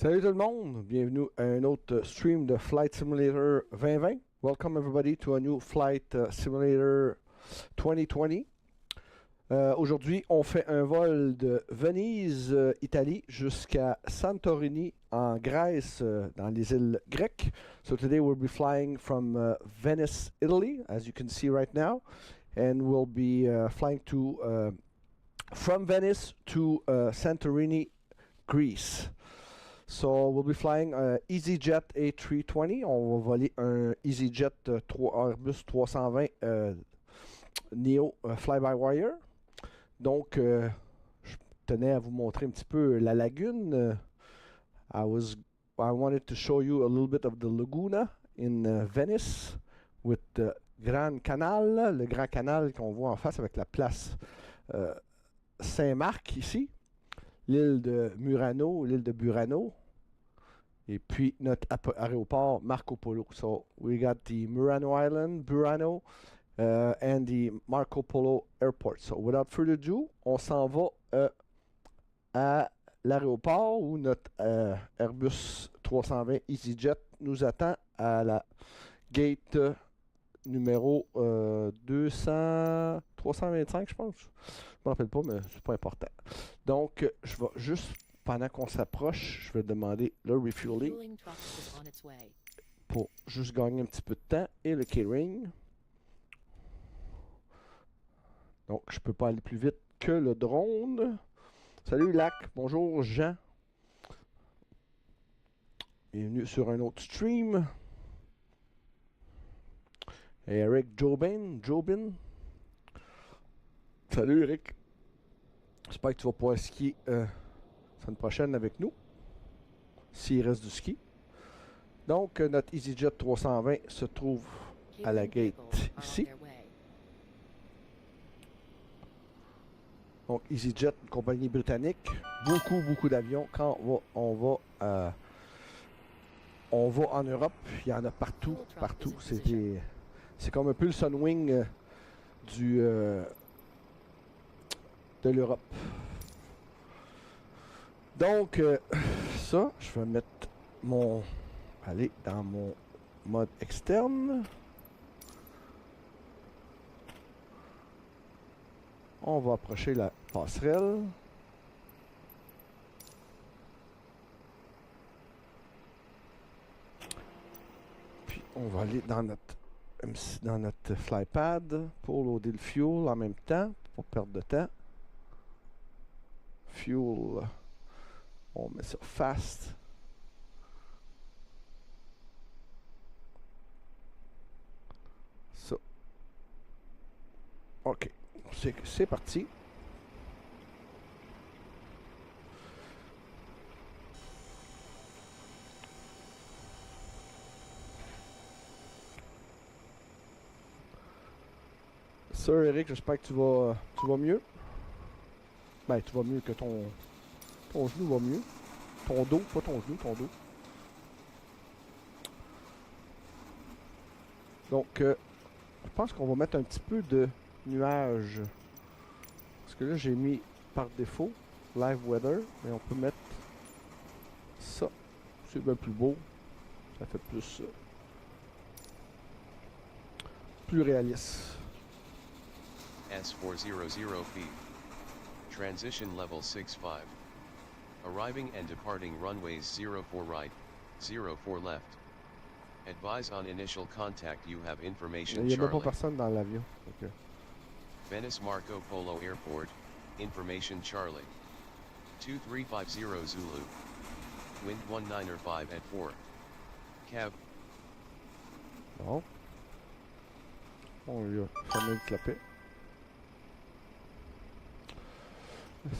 Salut tout le monde, bienvenue à un autre stream de Flight Simulator 2020. Welcome everybody to a new Flight Simulator 2020. Aujourd'hui, on fait un vol de Venise, Italie, jusqu'à Santorini, en Grèce, dans les îles grecques. So today we'll be flying from Venice, Italy, as you can see right now, and we'll be flying to from Venice to Santorini, Greece. So we'll be flying EasyJet A320. On va voler un EasyJet Airbus 320 Neo Fly-by-Wire. Donc, je tenais à vous montrer un petit peu la lagune. I wanted to show you a little bit of the laguna in Venice with the Grand Canal, le Grand Canal qu'on voit en face avec la place Saint-Marc ici. L'île de Burano, et puis notre aéroport Marco Polo. So we got the Murano Island, Burano, and the Marco Polo Airport. So without further ado, on s'en va à l'aéroport où notre Airbus 320 EasyJet nous attend à la gate numéro 325, je pense. Je me rappelle pas, mais c'est pas important. Donc, je vais juste, pendant qu'on s'approche, je vais demander le refueling pour juste gagner un petit peu de temps et le catering. Donc, je peux pas aller plus vite que le drone. Salut Lac, bonjour Jean. Bienvenue sur un autre stream. Et Eric Jobin. Salut Eric. J'espère que tu vas pouvoir skier la semaine prochaine avec nous. S'il reste du ski. Donc, notre EasyJet 320 se trouve à la gate ici. Donc, EasyJet, une compagnie britannique. Beaucoup d'avions. Quand on va en Europe, il y en a partout. C'est comme un peu le Sunwing de l'Europe. Donc, ça, je vais mettre aller dans mon mode externe. On va approcher la passerelle. Puis, on va aller dans notre flypad pour loader le fuel en même temps, pour perdre de temps. Fuel, on met ça fast. Ça. OK, c'est parti. Sir Eric, j'espère que tu vas mieux. Ben, tu vas mieux que ton genou va mieux. Ton dos, pas ton genou, ton dos. Donc, je pense qu'on va mettre un petit peu de nuages. Parce que là, j'ai mis par défaut Live Weather. Mais on peut mettre ça. C'est bien plus beau. Ça fait plus réaliste. S400 feet. Transition level 65. Arriving and departing runways 04 right, 04 left. Advise on initial contact you have information Il n'y a même pas Charlie. personne dans l'avion. Okay. Venice Marco Polo Airport, information Charlie. 2350 Zulu. Wind 19er5 at 4. Cab. Bon. On lui a fermé le clapet.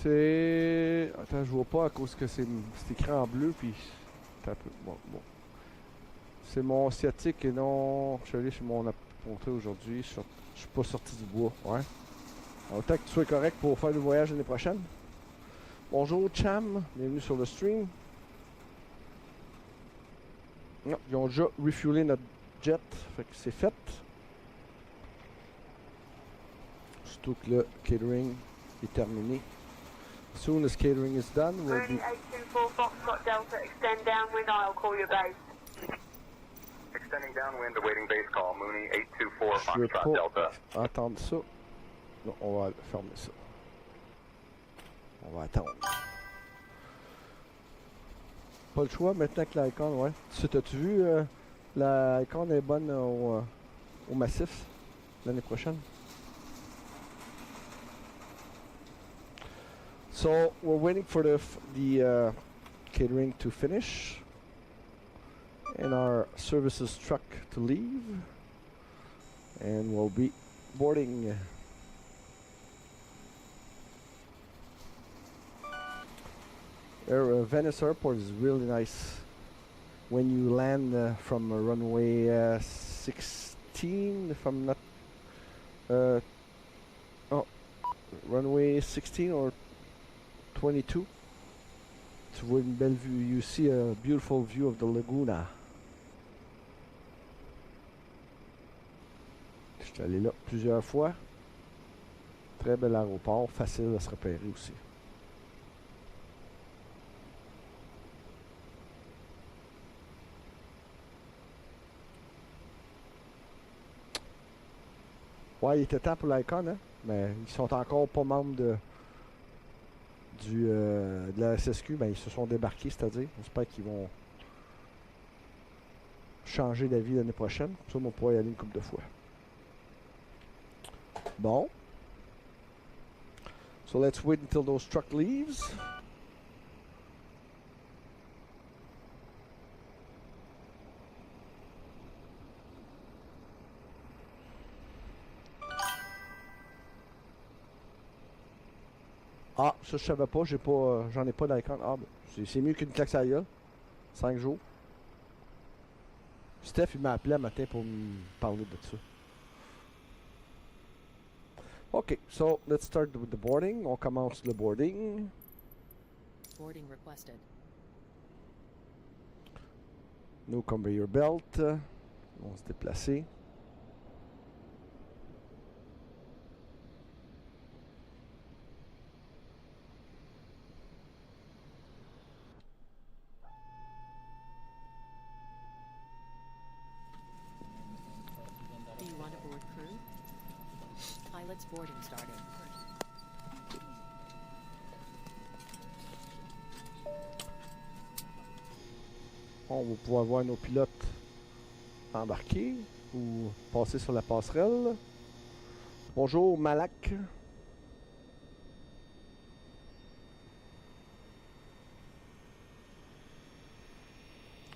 C'est... Attends, je vois pas à cause que c'est écrit en bleu, puis... Un peu... Bon. C'est mon sciatique et non... Je suis allé chez mon apponté aujourd'hui, je suis pas sorti du bois, ouais. Autant que tu sois correct pour faire le voyage l'année prochaine. Bonjour Cham, bienvenue sur le stream. Non, ils ont déjà refuelé notre jet, fait que c'est fait. Surtout que le catering est terminé. soon as catering is done, we'll be... Mooney 824 Foxtrot Delta, extend downwind, I'll call your base. Extending downwind, awaiting base call. Mooney 824 Je veux Foxtrot Delta. pas attendre ça. Non, on va fermer ça. On va attendre. Pas le choix maintenant que l'icône, ouais. T'as-tu vu, la icône est bonne au massif l'année prochaine? So we're waiting for the catering to finish and our services truck to leave, and we'll be boarding. Venice Airport is really nice when you land from runway 16, if I'm not runway 16 or 22. Tu vois une belle vue. You see a beautiful view of the Laguna. Je suis allé là plusieurs fois. Très bel aéroport, facile à se repérer aussi. Ouais, il était temps pour l'Icon, hein? Mais ils sont encore pas membres de la SSQ. Ben, ils se sont débarqués, c'est-à-dire. J'espère qu'ils vont changer d'avis l'année prochaine. Ça, on pourra y aller une couple de fois. Bon. So let's wait until those truck leaves. Ah, ça je savais pas, j'en ai pas d'icône. Ah, ben, c'est mieux qu'une claque à la gueule. 5 jours. Steph, il m'a appelé un matin pour me parler de ça. Ok, so let's start with the boarding. On commence le boarding. Boarding requested. No conveyor belt. On va se déplacer. Do you want a board crew? Pilot's boarding starting. On va pouvoir voir nos pilotes embarquer ou passer sur la passerelle. Bonjour Malak.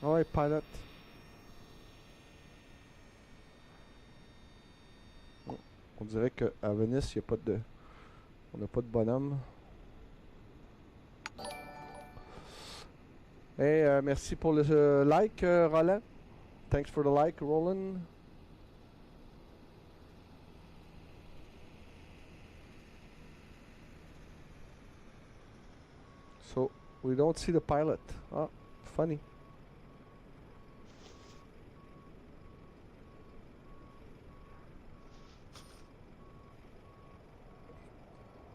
Ouais, pilot. On dirait qu'à Venice, il n'y a pas de... On n'a pas de bonhomme. Hey, merci pour le like, Roland. Thanks for the like, Roland. So, we don't see the pilot. Ah, funny.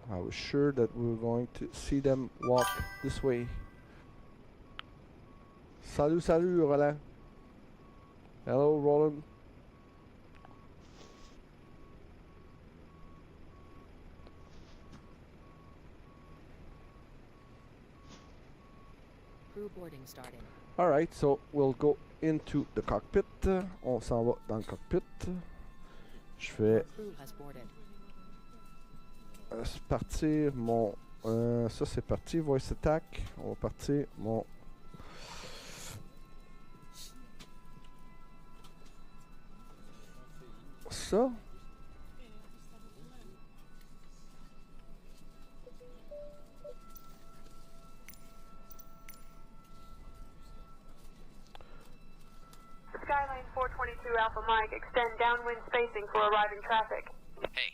I was sure that we were going to see them walk this way. Salut, salut, Roland. Hello, Roland. Crew boarding starting. All right, so we'll go into the cockpit. On s'en va dans le cockpit. Je fais Crew has boarded. partir mon... ça c'est parti, voice attack. On va partir mon... Ça. Skylane 422 Alpha Mike, extend downwind spacing for arriving traffic. Hey,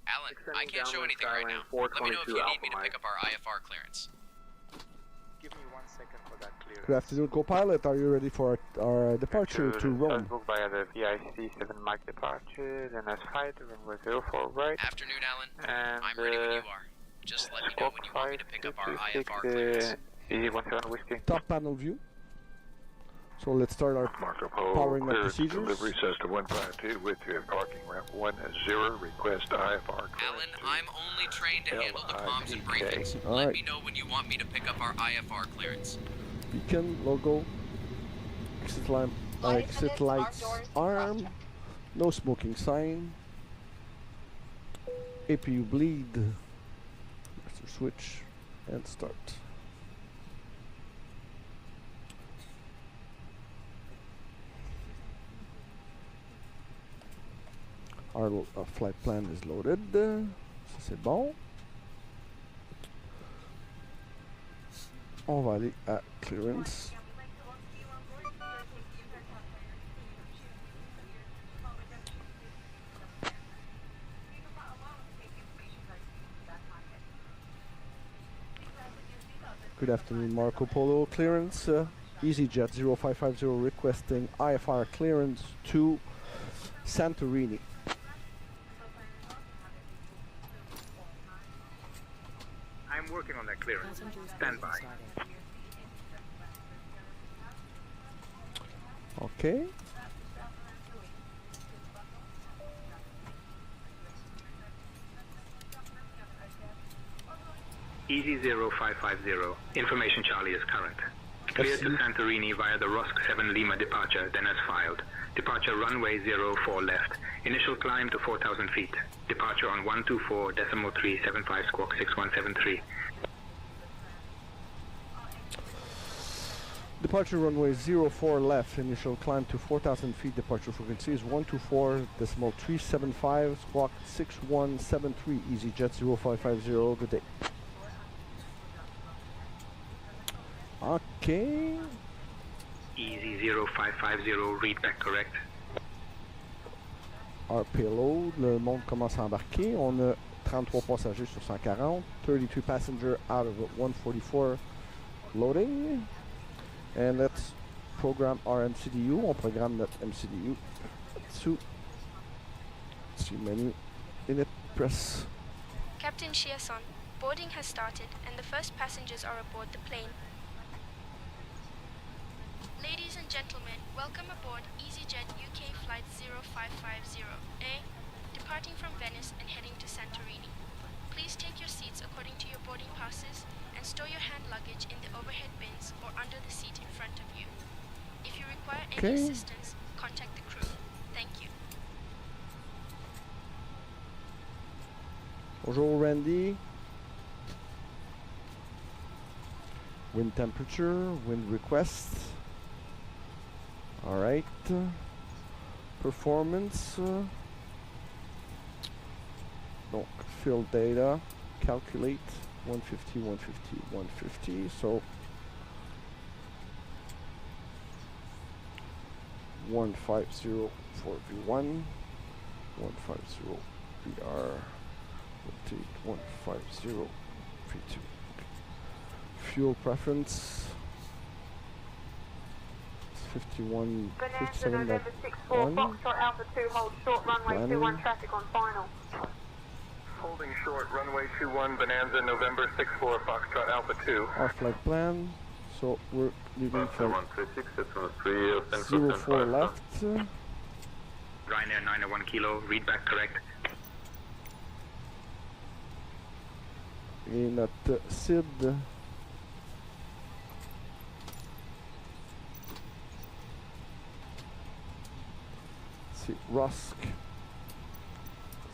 Alan, I Extending can't show downwind anything right now. Skylane Let me know if you 422 need me to Alpha pick up our IFR clearance. Give me 1 second for that clearance. Good afternoon, co-pilot. Are you ready for our departure to Rome? Booked by the VIC 7 Mike departure, then as 5 to runway 04 right. Afternoon, Alan. And I'm ready when you are. Just let me know when you want me to pick up our IFR clearance. Easy 17 Whiskey. Top panel view. So let's start our Marco Polo, powering up clearance procedures. delivery Cessna 152 with you at parking ramp 10, request IFR clearance. Alan, I'm only trained to handle the comms and LIPZ. briefings. All Let right. me know when you want me to pick up our IFR clearance. Beacon, logo, exit lights, arm, no smoking sign, APU bleed, master switch, and start. Our flight plan is loaded, ça c'est bon. On va aller à clearance. Good afternoon, Marco Polo. Clearance, EasyJet 0550 requesting IFR clearance to Santorini. I'm working on that clearance. Passengers Stand boarding by. started. Okay. Easy 0550. Information Charlie is current. Clear to Santorini via the Rosk 7 Lima departure, then as filed. Departure runway 04 left. Initial climb to 4,000 feet. Departure on 124.375 squawk 6173. Departure runway 04 left. Initial climb to 4,000 feet. Departure frequency is 124.375 squawk 6173. EasyJet 0550. Good day. Okay. Easy 0550, read back correct. Our payload, le monde commence à embarquer. On a 33 passagers sur 140. 32 passengers out of 144 loading. And let's program our MCDU. On programme notre MCDU. Là-dessus. See menu. Init, press. Captain Chiasson, boarding has started and the first passengers are aboard the plane. Ladies and gentlemen, welcome aboard EasyJet UK Flight 0550A, departing from Venice and heading to Santorini. Please take your seats according to your boarding passes and store your hand luggage in the overhead bins or under the seat in front of you. If you require any Okay. assistance, contact the crew. Thank you. Bonjour Randy. Wind temperature, wind request. All right. Performance. Donc, field data. Calculate 150, 150, 150. So 150 for V1, 150 VR. Rotate 150 V2. Fuel preference 51, Bonanza November 64, 57.1. Foxtrot Alpha 2, hold short runway Planning. 21 traffic on final. Holding short, runway 21, Bonanza, November 64, Foxtrot Alpha 2. Our flight plan. So we're leaving from 136, 04 left. Ryanair 901 Kilo, read back correct. Et notre CID c'est Rosk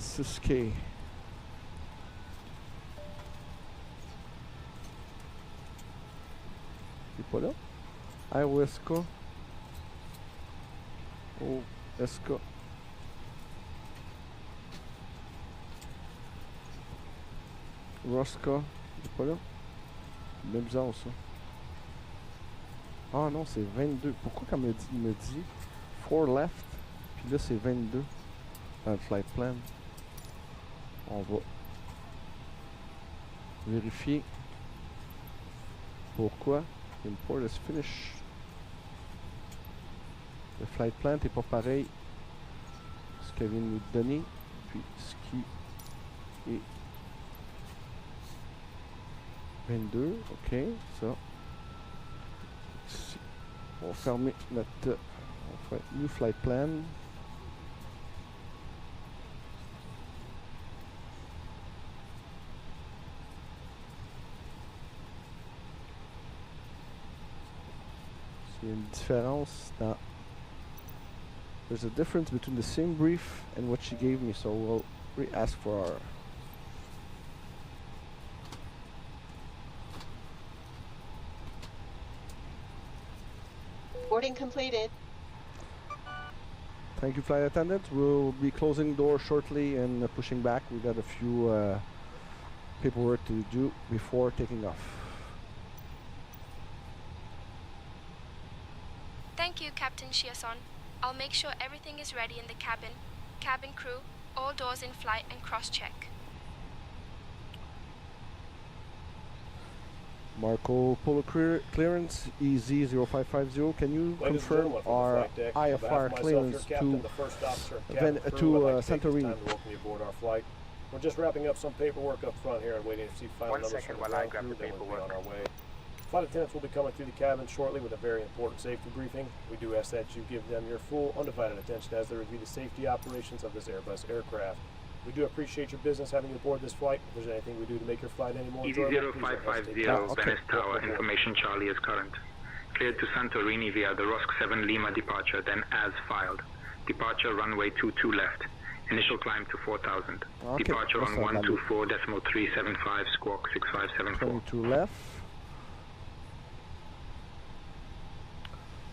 6K. Il est pas là? ROSK. OSK. Roska, il est pas là? C'est bien bizarre ça. Ah non, c'est 22. Pourquoi quand il me dit 4 left, puis là c'est 22 dans le flight plan? On va vérifier pourquoi. Import is finished. Le flight plan n'est pas pareil ce qu'elle vient de nous donner, puis ce qui est 22, ok, ça. Ici. On va fermer notre... on fait New Flight Plan. Il y a une différence dans... There's a difference between the same brief and what she gave me, so we'll re-ask for our... Boarding completed. Thank you, flight attendants. We'll be closing doors shortly and pushing back. We got a few paperwork to do before taking off. Thank you, Captain Chiasson. I'll make sure everything is ready in the cabin. Cabin crew, all doors in flight and cross-check. Marco Polo clearance EZ0550. Can you confirm our IFR clearance to Santorini? We're just wrapping up some paperwork up front here and waiting to see final numbers. 1 second while I grab the paperwork. On our way. Flight attendants will be coming through the cabin shortly with a very important safety briefing. We do ask that you give them your full, undivided attention as they review the safety operations of this Airbus aircraft. We do appreciate your business having you aboard this flight. If there's anything we do to make your flight any more enjoyable, EasyJet Venice Tower, information Charlie is current. Cleared to Santorini via the Rosk 7 Lima departure, then as filed. Departure runway 22 left. Initial climb to 4,000. Okay. Departure on 124.375, squawk 6574. 22 left.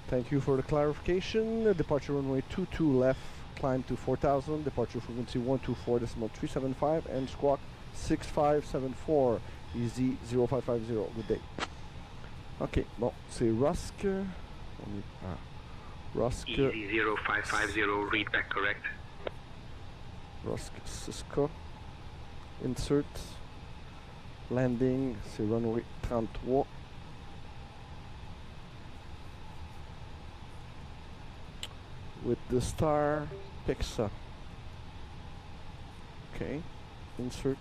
Thank you for the clarification. Departure runway 22 left. Climb to 4,000, departure frequency 124.375 and squawk 6574, EZ0550. Good day. Ok, bon, c'est Rusk. Rusk. EZ0550, read back correct. Rusk Siska. Insert. Landing, c'est runway 33. With the star Pixa. Okay, insert.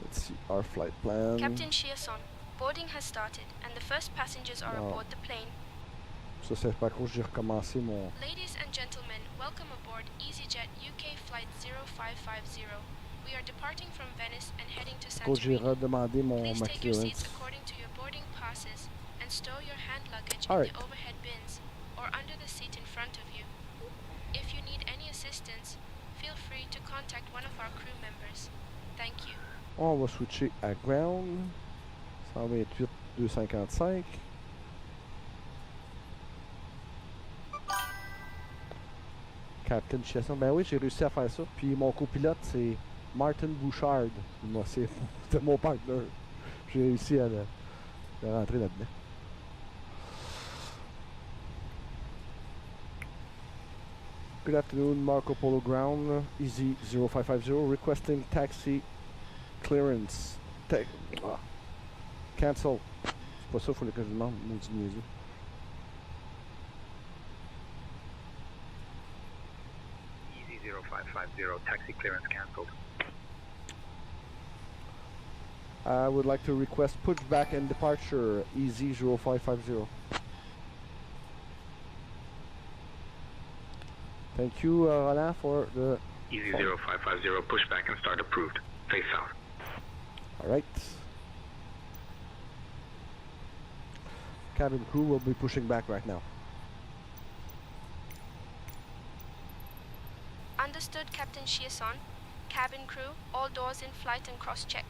Let's see our flight plan. Captain Chiasson, boarding has started and the first passengers are aboard the plane. Ça c'est pas quand j'ai recommencé mon... Ladies and gentlemen, welcome aboard EasyJet UK flight 0550. We are departing from Venice and heading to Quand j'ai Santorini. redemandé Please ma take your seats clearance. according to your boarding passes and stow your hand luggage All in right. the overhead bins or under the seat in front of you. If you need any assistance, feel free to contact one of our crew members. Thank you. On va switcher à ground. 128 255. Captain Chiasson, ben oui, j'ai réussi à faire ça. Puis mon copilote, c'est Martin Bouchard. Moi, c'était mon partner. J'ai réussi à le rentrer là-dedans. Good afternoon, Marco Polo Ground, EZ0550, requesting taxi clearance. Cancel. C'est pas ça, il faut que je demande, maudit niaiseux. EZ0550, taxi clearance cancelled. I would like to request pushback and departure, EZ0550. Thank you, Roland, for the... EZ0550, pushback and start approved. Face south. All right. Cabin crew will be pushing back right now. Understood, Captain Chiasson. Cabin crew, all doors in flight and cross-check.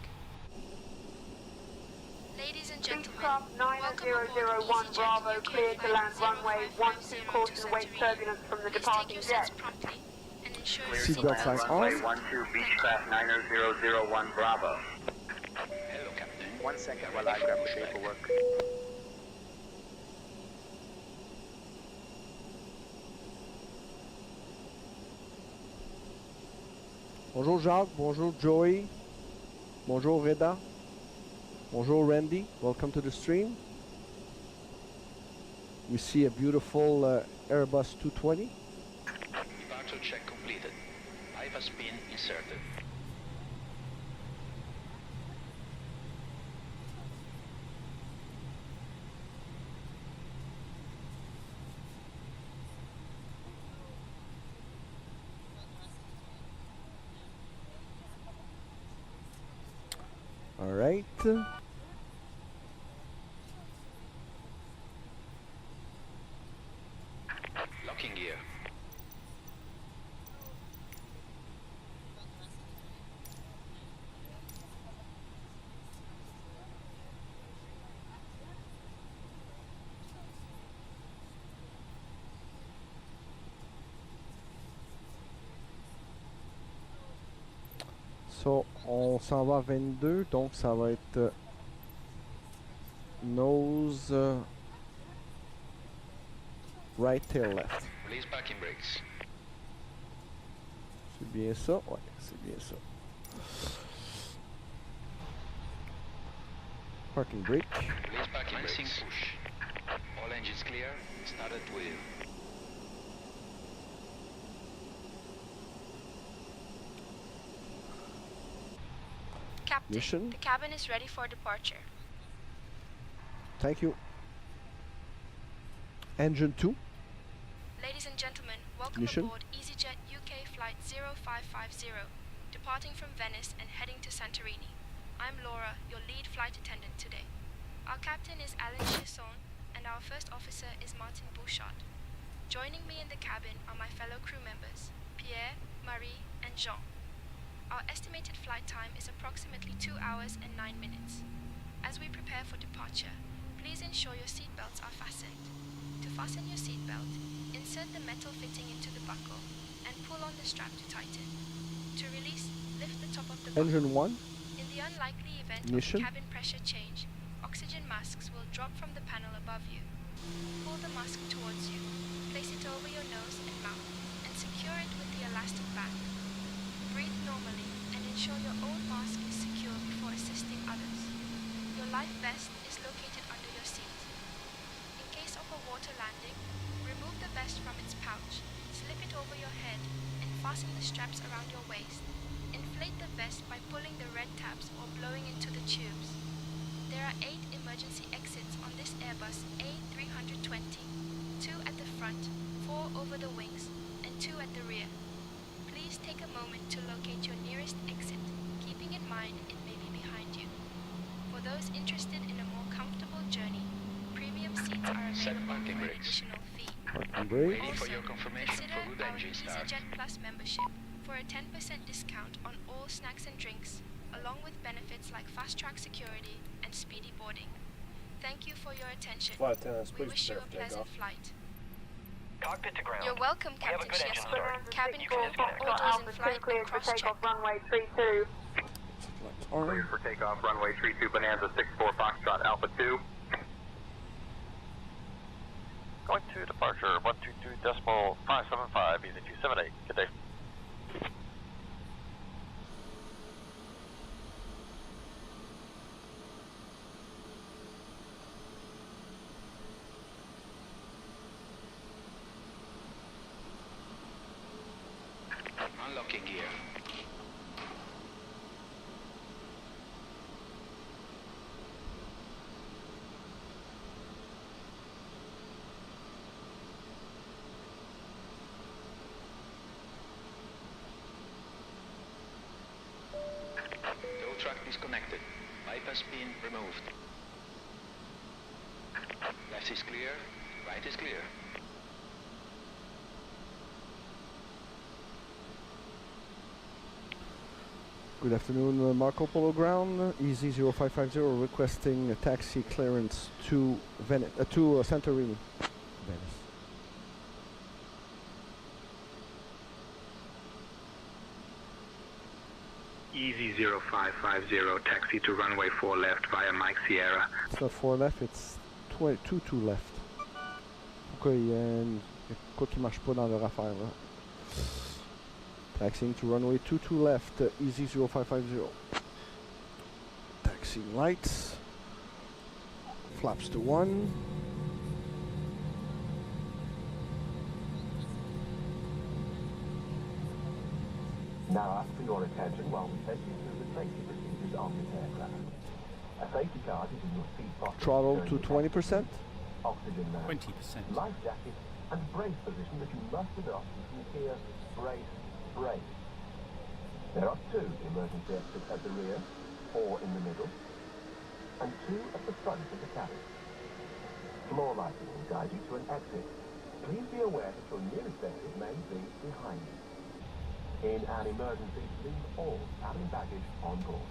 Ladies and gentlemen, welcome aboard Beechcraft 9001 EasyJet Bravo, UK cleared to flight land runway 12 0550 caution await to turbulence from the Please take departing your jet. seats promptly and ensure your Seatbelt sign seatbelts on. are fastened. 12 Beechcraft 9001 Bravo. Hello, Captain. 1 second while I grab the paperwork. Bonjour Jacques, bonjour Joey, bonjour Reda, bonjour Randy, welcome to the stream. We see a beautiful Airbus 220. Departure check completed. IFAS pin inserted. All right. Locking gear. So, on s'en va à 22, donc ça va être nose right tail left. Release parking brakes. C'est bien ça? Ouais, c'est bien ça. Parking brake. Release parking brakes. Push. All engines clear. Start at wheel. Captain, Mission. the cabin is ready for departure. Thank you. Engine 2. Ladies and gentlemen, welcome Mission. aboard EasyJet UK Flight 0550, departing from Venice and heading to Santorini. I'm Laura, your lead flight attendant today. Our captain is Alan Chisson, and our first officer is Martin Bouchard. Joining me in the cabin are my fellow crew members, Pierre, Marie, and Jean. Our estimated flight time is approximately 2 hours and 9 minutes. As we prepare for departure, please ensure your seatbelts are fastened. To fasten your seatbelt, insert the metal fitting into the buckle and pull on the strap to tighten. To release, lift the top of the buckle. Engine 1. In the unlikely event Mission. of cabin pressure change, oxygen masks will drop from the panel above you. Pull the mask towards you, place it over your nose and mouth, and secure it with the elastic band. Breathe normally and ensure your own mask is secure before assisting others. Your life vest is located under your seat. In case of a water landing, remove the vest from its pouch, slip it over your head, and fasten the straps around your waist. Inflate the vest by pulling the red tabs or blowing into the tubes. There are 8 emergency exits on this Airbus A320, 2 at the front, 4 over the wings, and 2 at the rear. Please take a moment to locate your nearest exit, keeping in mind it may be behind you. For those interested in a more comfortable journey, premium seats are Set available parking for an brakes. additional fee. Parking brake. Ready for your confirmation Consider for good our engine start. EasyJet Plus membership for a 10% discount on all snacks and drinks, along with benefits like fast-track security and speedy boarding. Thank you for your attention. Flight attendants, We please wish you prepare a for pleasant takeoff. flight. Cockpit to ground. You're welcome, We have a Captain good engine Chesson. start. Cabin crew, all doors Alpha in flight 2 cleared and for cross-check. takeoff runway 32. Cleared for takeoff, runway 32, Bonanza 64, Foxtrot, Alpha 2. Going to departure 122.575, EasyJ278. Good day. Unlocking gear. Tow truck disconnected. Pipe has been removed. Left is clear. Right is clear. Good afternoon, Marco Polo Ground. Easy 0550 requesting a taxi clearance to Santorini. Venice. Easy 0550, taxi to runway 4 left via Mike Sierra. It's not 4 left, it's 2 left. Pourquoi il y a quoi qui marche pas dans leur affaire là? Taxiing to runway 22 left, Easy 0550. Taxiing lights. Flaps to 1. Now ask for your attention while we take you through the safety procedures on this aircraft. A safety card is in your seat pocket. Throttle to 20%. Oxygen mask, 20%. life jacket, and brace position that you must adopt if you hear brace, brace. There are 2 emergency exits at the rear. 4 in the middle, and 2 at the front of the cabin. Floor lighting will guide you to an exit. Please be aware that your nearest exit may be behind you. In an emergency, leave all cabin baggage on board.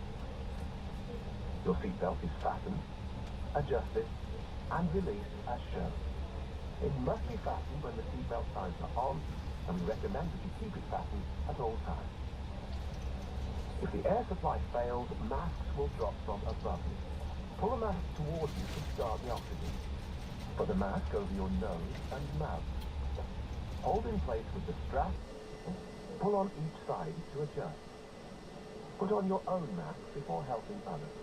Your seatbelt is fastened, adjusted, and released as shown. It must be fastened when the seatbelt signs are on, and we recommend that you keep it fastened at all times. If the air supply fails, masks will drop from above you. Pull a mask towards you to start the oxygen. Put the mask over your nose and mouth. Hold in place with the strap. Pull on each side to adjust. Put on your own mask before helping others.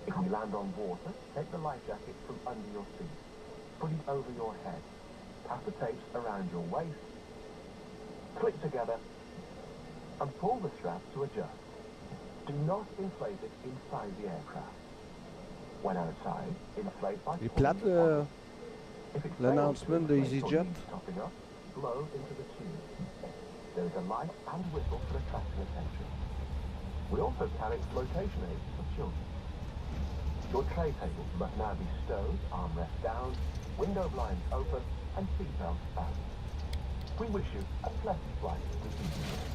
If we land on water, take the life jacket from under your seat. Put it over your head. Pass the tapes around your waist. Click together and pull the strap to adjust. Do not inflate it inside the aircraft. When outside, inflate by l'announcement de EasyJet. Blow into the tube. There is a light and whistle for attracting attention. We also carry flotation aids for children. Your tray table must now be stowed, armrest down, window blinds open, and seatbelts fastened. We wish you a pleasant flight with EasyJet.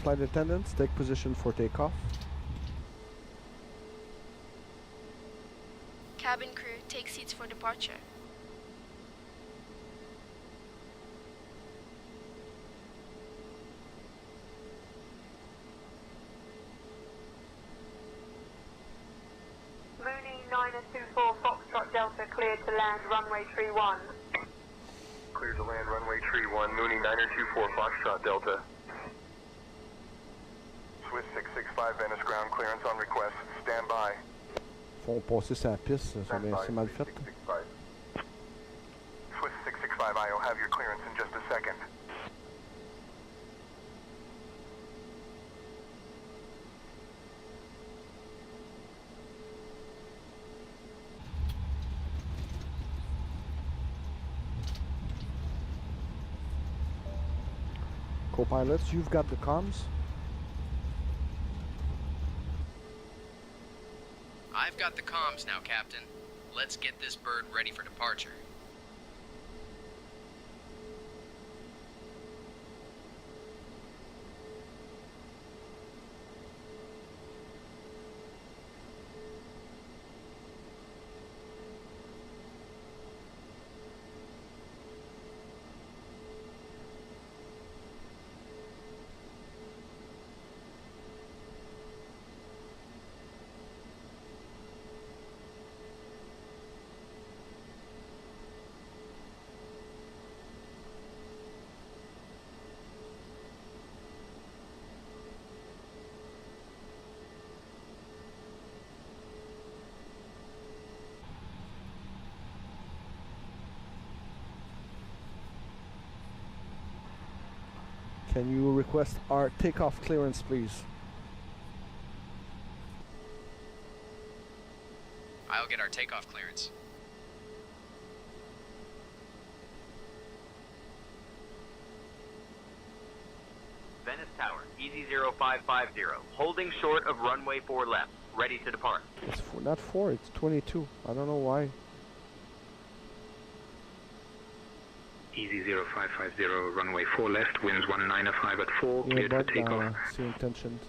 Flight attendants, take position for takeoff. Cabin crew, take seats for departure. Mooney 924 Foxtrot Delta cleared to land runway 31. Cleared to land runway 31, Mooney 924 Foxtrot Delta. Swiss 665 Venice ground clearance on request. Stand by. Font passer sa piste, c'est mal fait. Swiss 665, I'll have your clearance in just a second. Co-pilots, you've got the comms. I've got the comms now, Captain. Let's get this bird ready for departure. Can you request our takeoff clearance, please? I'll get our takeoff clearance. Venice Tower, EZ0550, holding short of runway 4 left, ready to depart. It's not 4, it's 22. I don't know why. EZ0550, runway 4 left, winds 195 at 4, cleared for takeoff. Same intentions.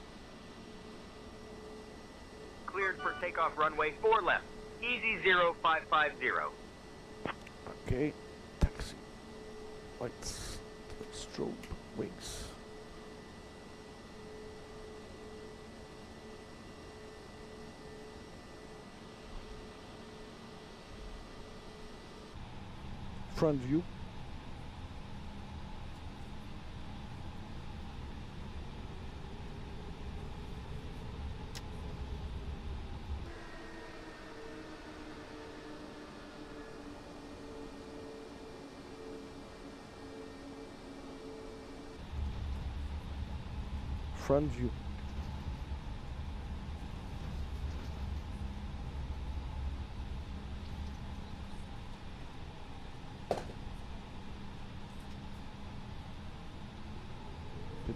Cleared for takeoff runway 4 left, EZ0550. Okay, taxi. Lights, strobe, wings. Front view. Front view.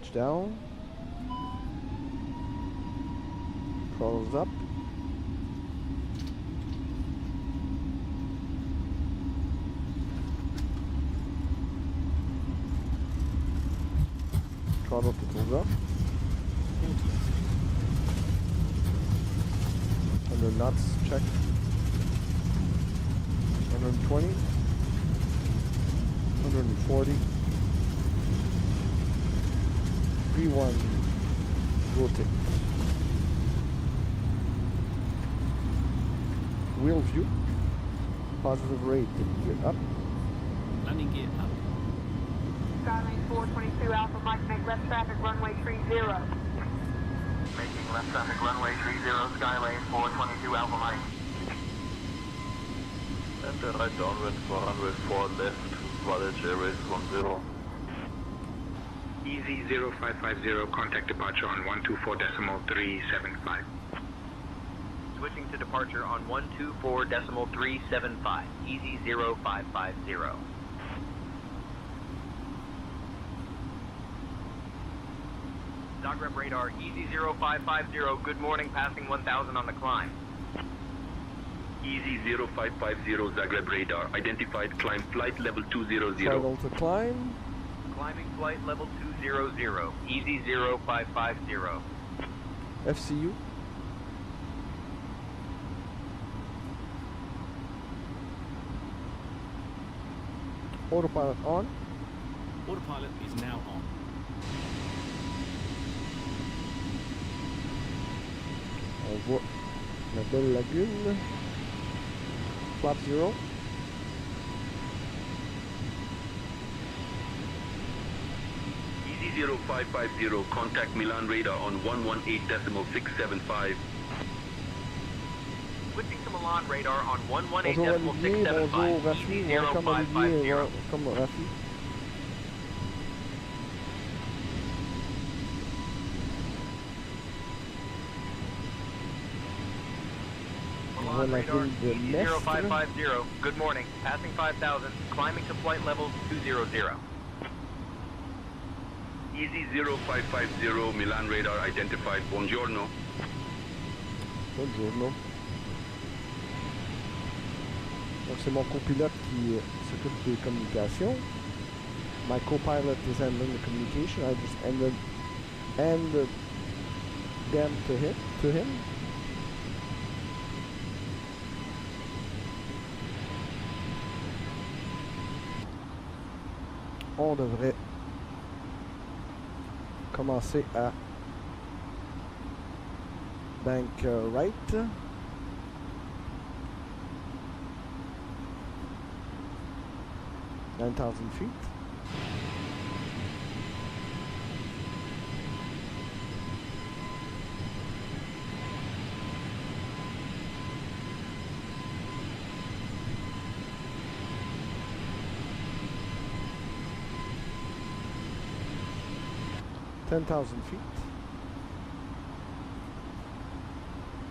pitch down. Throttles up. Throttle to close up. 100 knots, check. 120. 140. V1 rotate. Wheel view. Positive rate gear up. Landing gear up. Skylane 422 Alpha Mike, make left traffic runway 30. Making left traffic runway 30, Skylane 422 Alpha Mike. Enter right downwind for runway 4 left, Village Airways 10. Easy 0550, contact departure on 124.375. Switching to departure on 124.375. Easy 0550. Zagreb radar, Easy 0550, good morning, passing 1000 on the climb. Easy 0550, Zagreb radar, identified climb flight level 200. Throttle to climb. Climbing flight level 200, Easy 0550. FCU. Autopilot on. Autopilot is now on. On voit la belle lagune. Flap 0. Easy 0550, contact Milan radar on 118.675. Switching to Milan radar on Bonjour Olivier, bonjour 118.675. Rafi, Easy welcome Olivier, 0550. welcome Rafi. Milan la radar, ville de Easy Mestre. 0550, good morning, passing 5000, climbing to flight level 200. Easy 0550, Milan radar identified, buongiorno. Buongiorno. Donc c'est mon copilote qui s'occupe des communications. My co-pilot is handling the communication. I just handed them to him. On devrait commencer à bank right. $9,000 feet. $10,000 feet.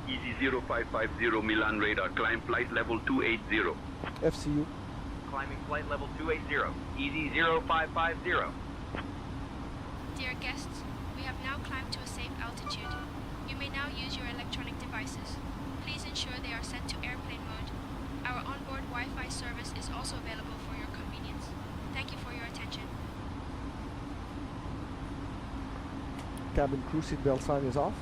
Easy 0550, Milan radar, climb flight level 280. FCU. Climbing flight level 280, Easy 0550. Dear guests, we have now climbed to a safe altitude. You may now use your electronic devices. Please ensure they are set to airplane mode. Our onboard Wi-Fi service is also available for your convenience. Thank you for your attention. Cabin crew seatbelt sign is off.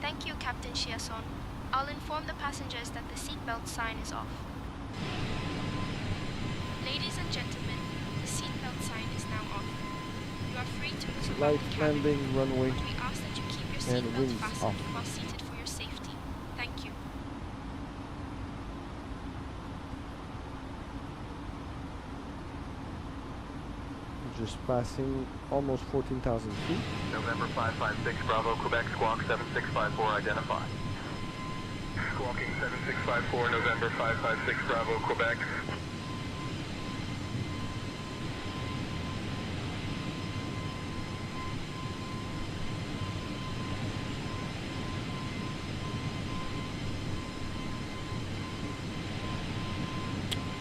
Thank you, Captain Chiasson. I'll inform the passengers that the seatbelt sign is off. Ladies and gentlemen, the seatbelt sign is now off. You are free to move about Light the cabin, landing runway but we ask that you keep your and seatbelt wings fastened off. while seated for your safety. Thank you. Just passing almost 14,000 feet. November 556 Bravo, Quebec, squawk 7654 identified. Squawking 7654, November 556 Bravo, Quebec.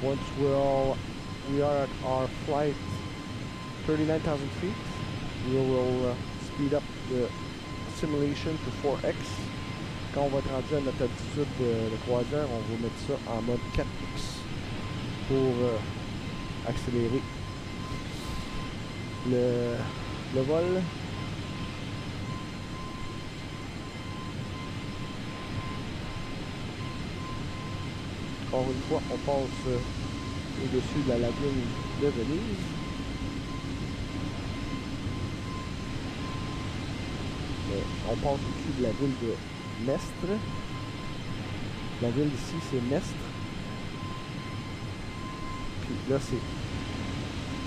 Once we're all we are at our flight 39,000 feet. We will speed up the simulation to 4x. Quand on va être rendu à notre altitude de croisière, on va mettre ça en mode 4x pour accélérer le vol. Encore une fois, on passe au-dessus de la lagune de Venise. On passe au-dessus de la ville de Mestre. La ville ici, c'est Mestre. Puis là, c'est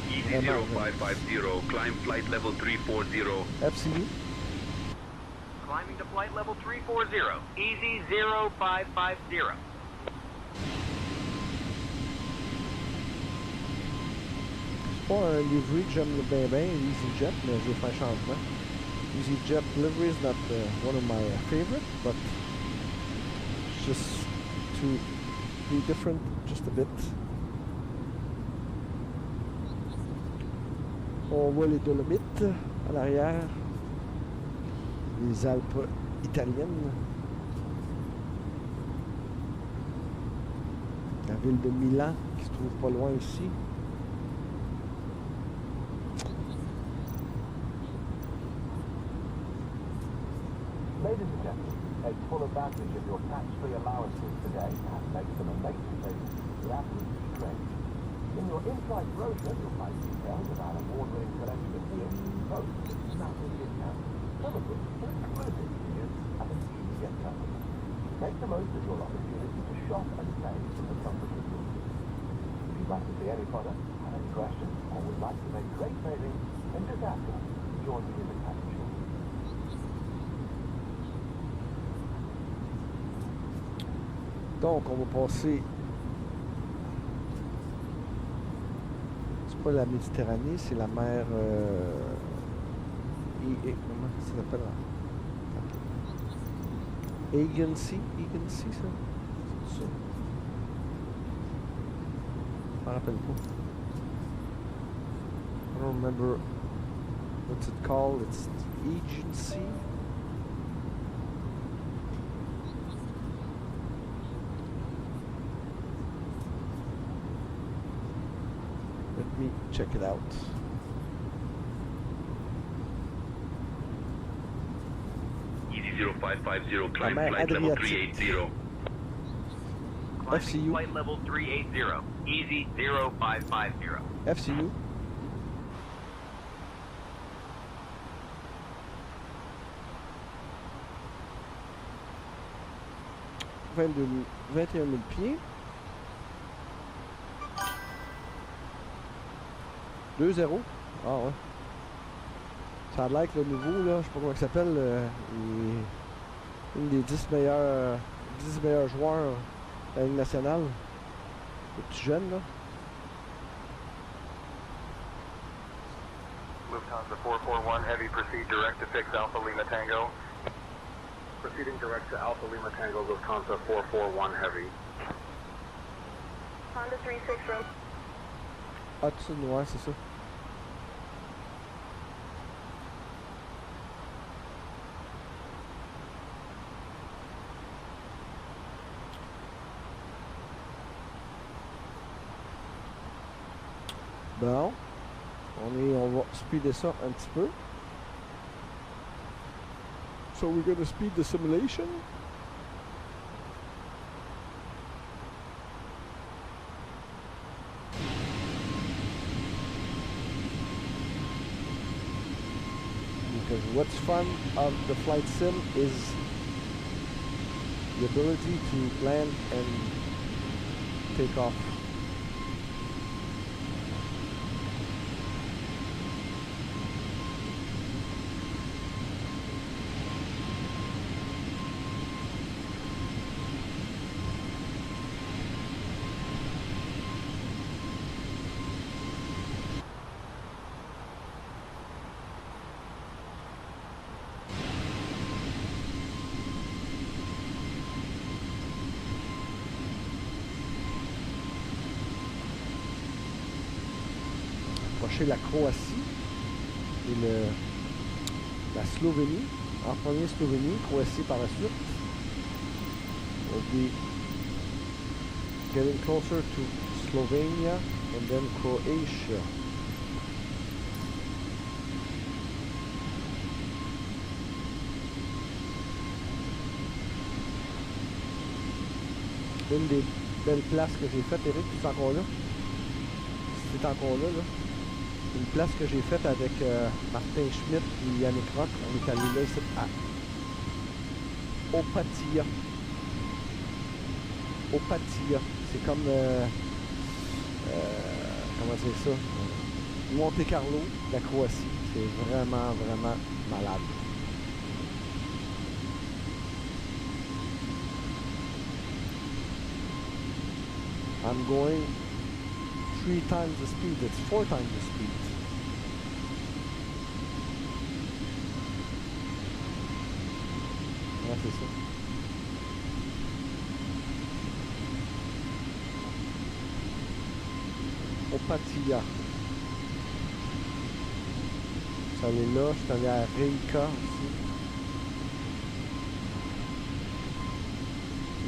Easy 0550, climb flight level 340. FCU. Climbing to flight level 340. Easy 0550. C'est pas un livery que j'aime bien, EasyJet, mais je vais faire un changement. EasyJet livery is not one of my favorite, but just to be different just a bit. On voit les Dolomites à l'arrière, les Alpes italiennes, la ville de Milan qui se trouve pas loin ici. Ladies and gentlemen, take full advantage of your tax-free allowances today and make some amazing savings with absolute strange. In your in-flight brochure, you'll find details about award-winning selection of deals, both with massive discounts, some of which are exclusive to you as an EasyJet customer. Make the most of your opportunity to shop and save from the comfort of your seat. If you'd like to see any product, have any questions, or would like to make great savings, then just ask us. Join me in the cabin shortly. Donc, on va passer. C'est pas la Méditerranée, c'est la mer. Comment ça s'appelle? Aegean Sea? Aegean Sea, ça? C'est ça. Je m'en rappelle pas. I don't remember what's it called. It's Aegean Sea. Let me check it out. Easy 0550, climb mer flight level Adriatique. 380. Climbing FCU. flight level 380. Easy 0550. FCU. $21 000 pieds. 2-0. Ah ouais. Ça a l'air que le nouveau, là, je sais pas comment il s'appelle, une des 10 meilleurs joueurs de la Ligue nationale. Le petit jeune, là. Lufthansa 441 Heavy, proceed direct to fix Alpha Lima Tango. Proceeding direct to Alpha Lima Tango, Lufthansa 441 Heavy. Honda 36 room. Hudson, ouais, c'est ça. Bon, on va speeder ça un petit peu. So we're going to speed the simulation. Because what's fun of the flight sim is the ability to land and take off. approcher la Croatie et la Slovénie. En premier Slovénie, Croatie par la suite. We'll be getting closer to Slovenia and then Croatia. Une des belles places que j'ai faites, Eric, tu es encore là? Si tu es encore là, une place que j'ai faite avec Martin Schmidt et Yannick Rock, on est allé là, c'est à Opatija. Opatija. C'est comme, comment dire ça? Monte Carlo, la Croatie. C'est vraiment, vraiment malade. I'm going 3 times the speed. It's 4 times the speed. Ouais, c'est ça. Opatija. Je suis allé là, je suis allé à Rijeka aussi.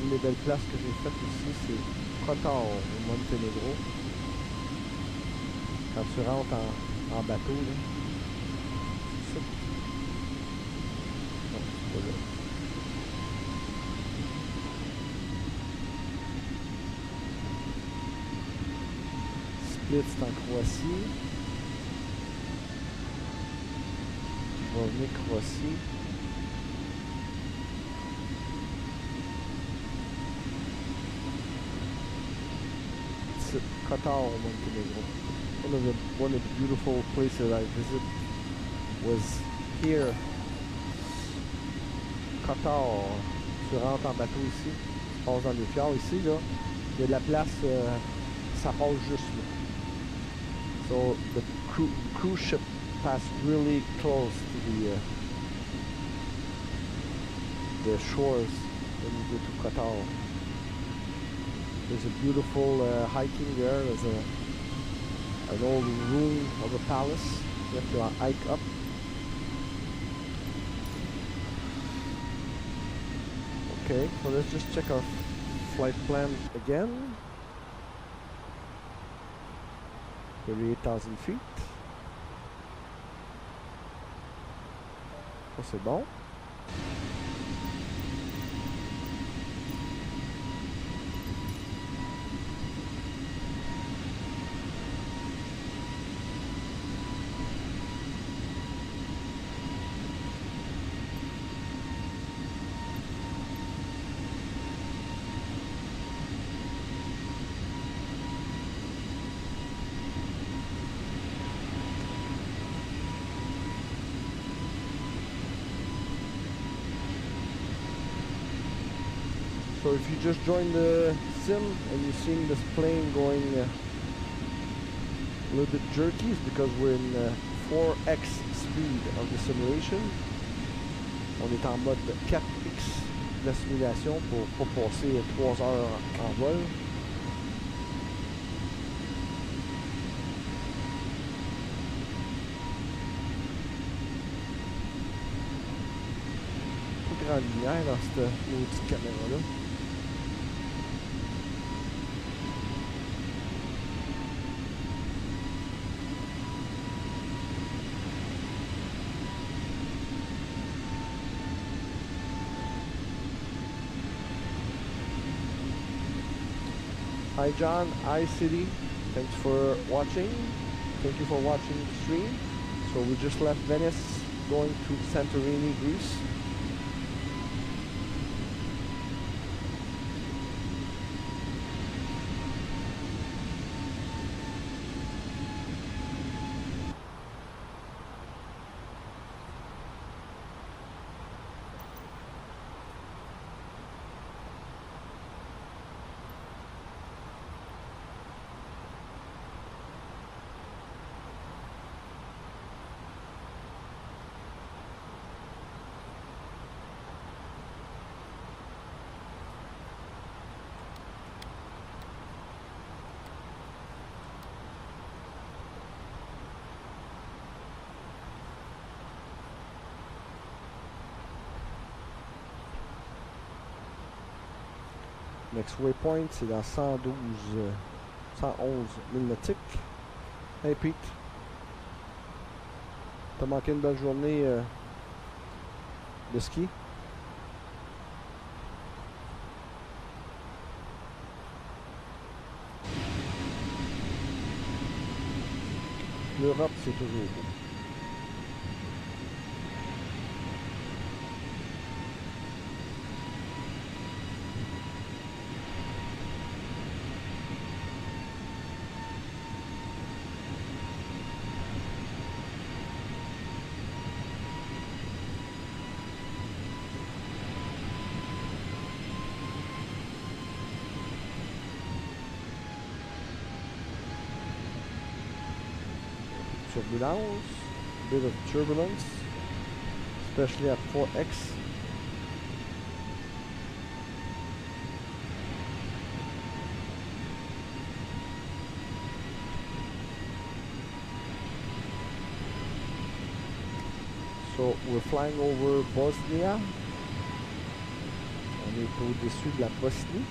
Une des belles places que j'ai faites aussi, c'est Kotor au Monténégro. Quand tu rentres en bateau, là. C'est ça. Non, c'est pas là. Split, c'est en Croatie. Dubrovnik, Croatie. Kotor, Montenegro. One of the beautiful places I visited was here. Kotor. Tu rentres en bateau ici, tu passes dans les fjords. Ici, là, il y a de la place, ça passe juste là. So the cruise ship passed really close to the shores when you go to Kotor. There's a beautiful hiking there. There's an old ruin of a palace. You have to hike up. Okay, so let's just check our flight plan again. 38,000 feet. Ça c'est bon. So if you just joined the sim and you've seen this plane going a little bit jerky, it's because we're in 4x speed of the simulation. On est en mode 4x de la simulation pour passer 3 heures en vol. Pas grande lumière dans cette petite caméra-là. Hi John, hi City, thanks for watching. Thank you for watching the stream. So we just left Venice, going to Santorini, Greece. Next waypoint, c'est dans 111 milles nautiques. Hey Pete, t'as manqué une belle journée de ski? L'Europe, c'est toujours beau. Turbulence, bit of turbulence, especially at 4x. So we're flying over Bosnia. On est au-dessus de la Bosnie.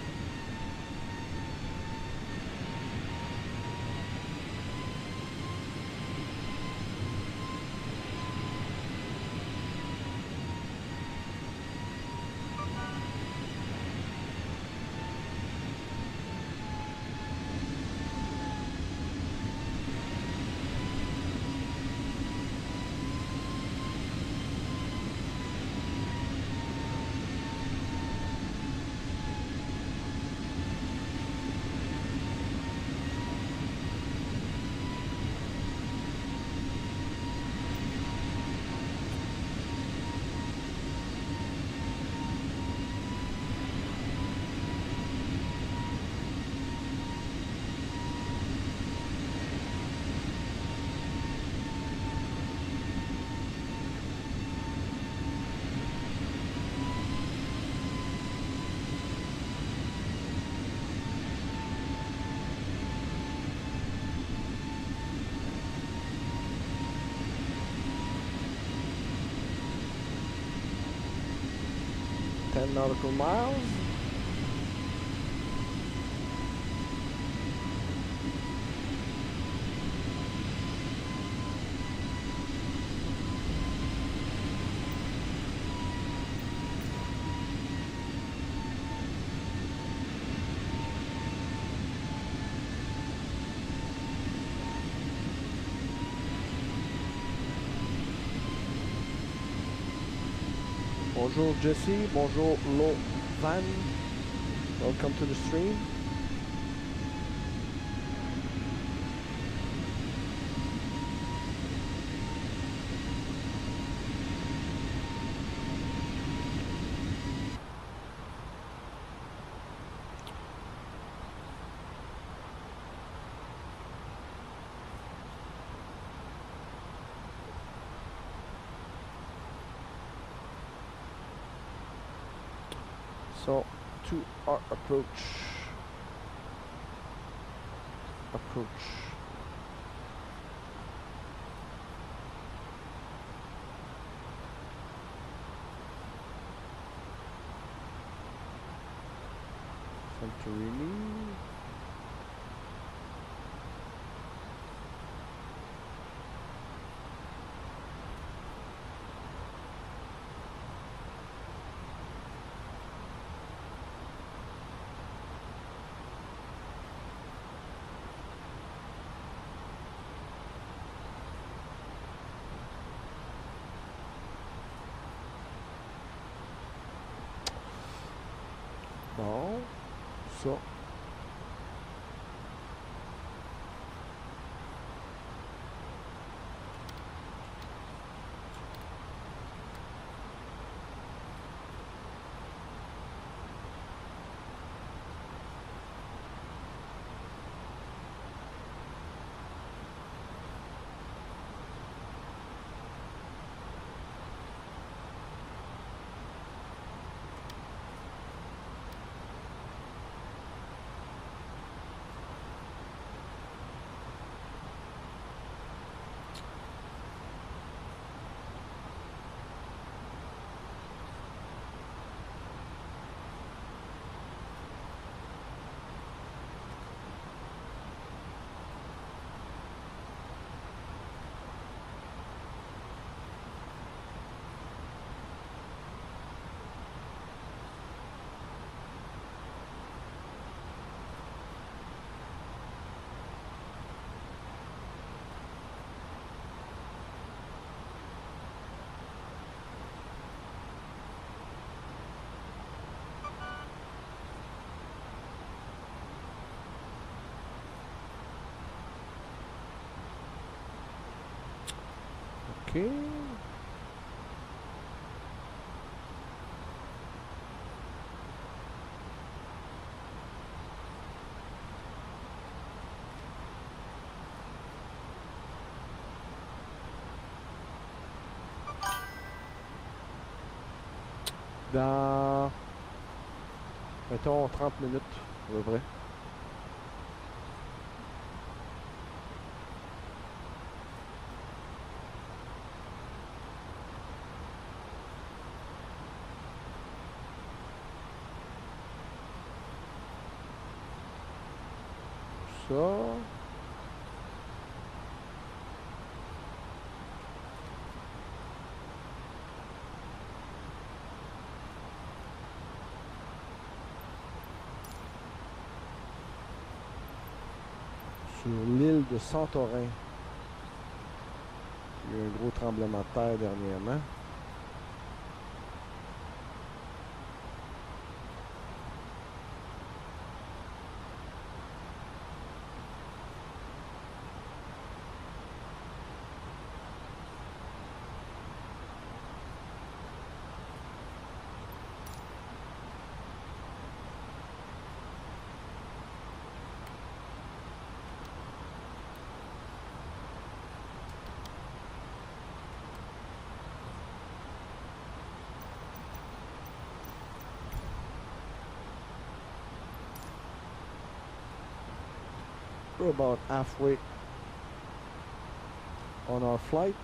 Nautical miles. Bonjour Jesse, bonjour Lo Van, welcome to the stream. So, to our approach. Santorini. Bon, ça. OK. Dans, mettons, 30 minutes, à peu près. Ça. Sur l'île de Santorin. Il y a eu un gros tremblement de terre dernièrement. We're about halfway on our flight.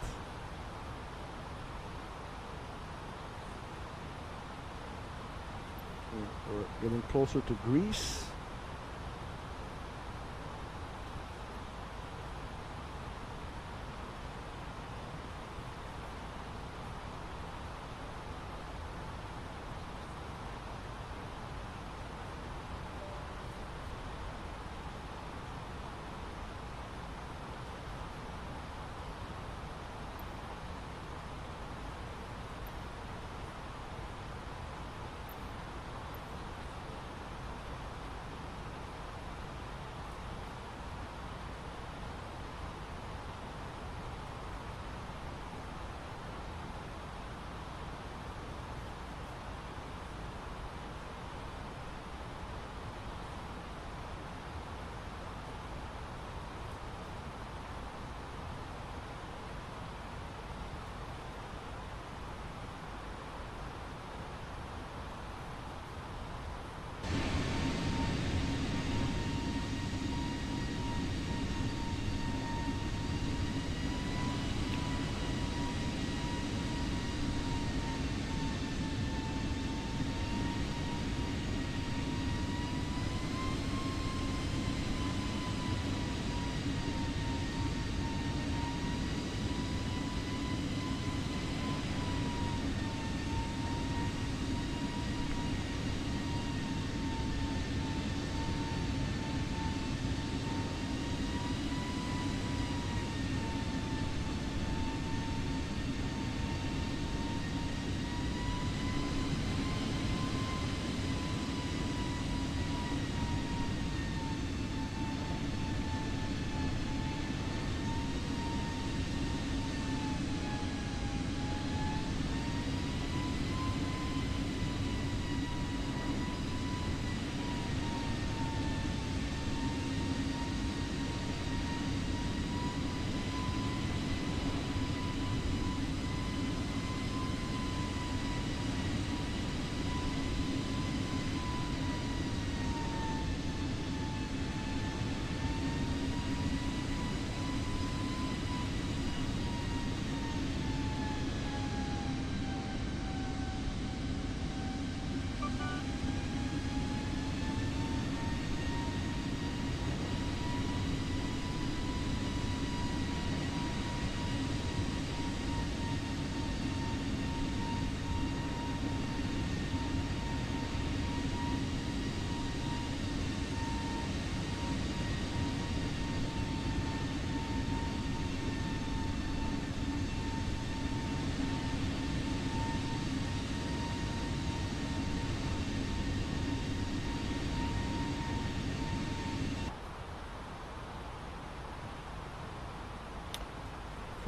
We're getting closer to Greece.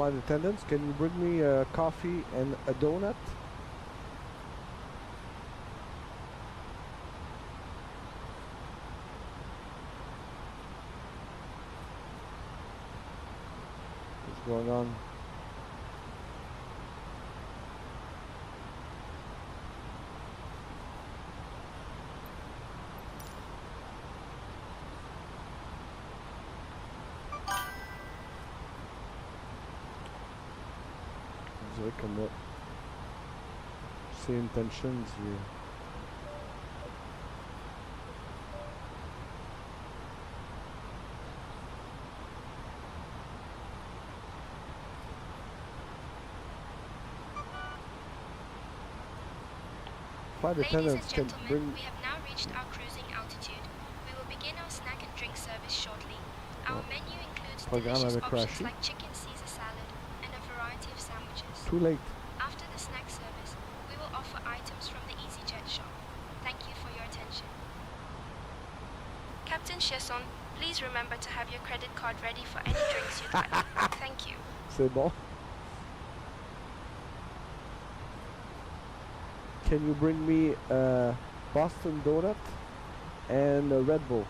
Flight attendants, can you bring me a coffee and a donut? What's going on? Comme là. C'est intentions here. Flight attendants can bring. We have now reached our cruising altitude. We will begin our snack and drink service shortly. Our menu includes delicious options like chicken Caesar salad and a variety of sandwiches. Too late. After the snack service, we will offer items from the EasyJet shop. Thank you for your attention. Captain Chiasson, please remember to have your credit card ready for any drinks you'd like. Thank you. C'est bon. Can you bring me a Boston donut and a Red Bull?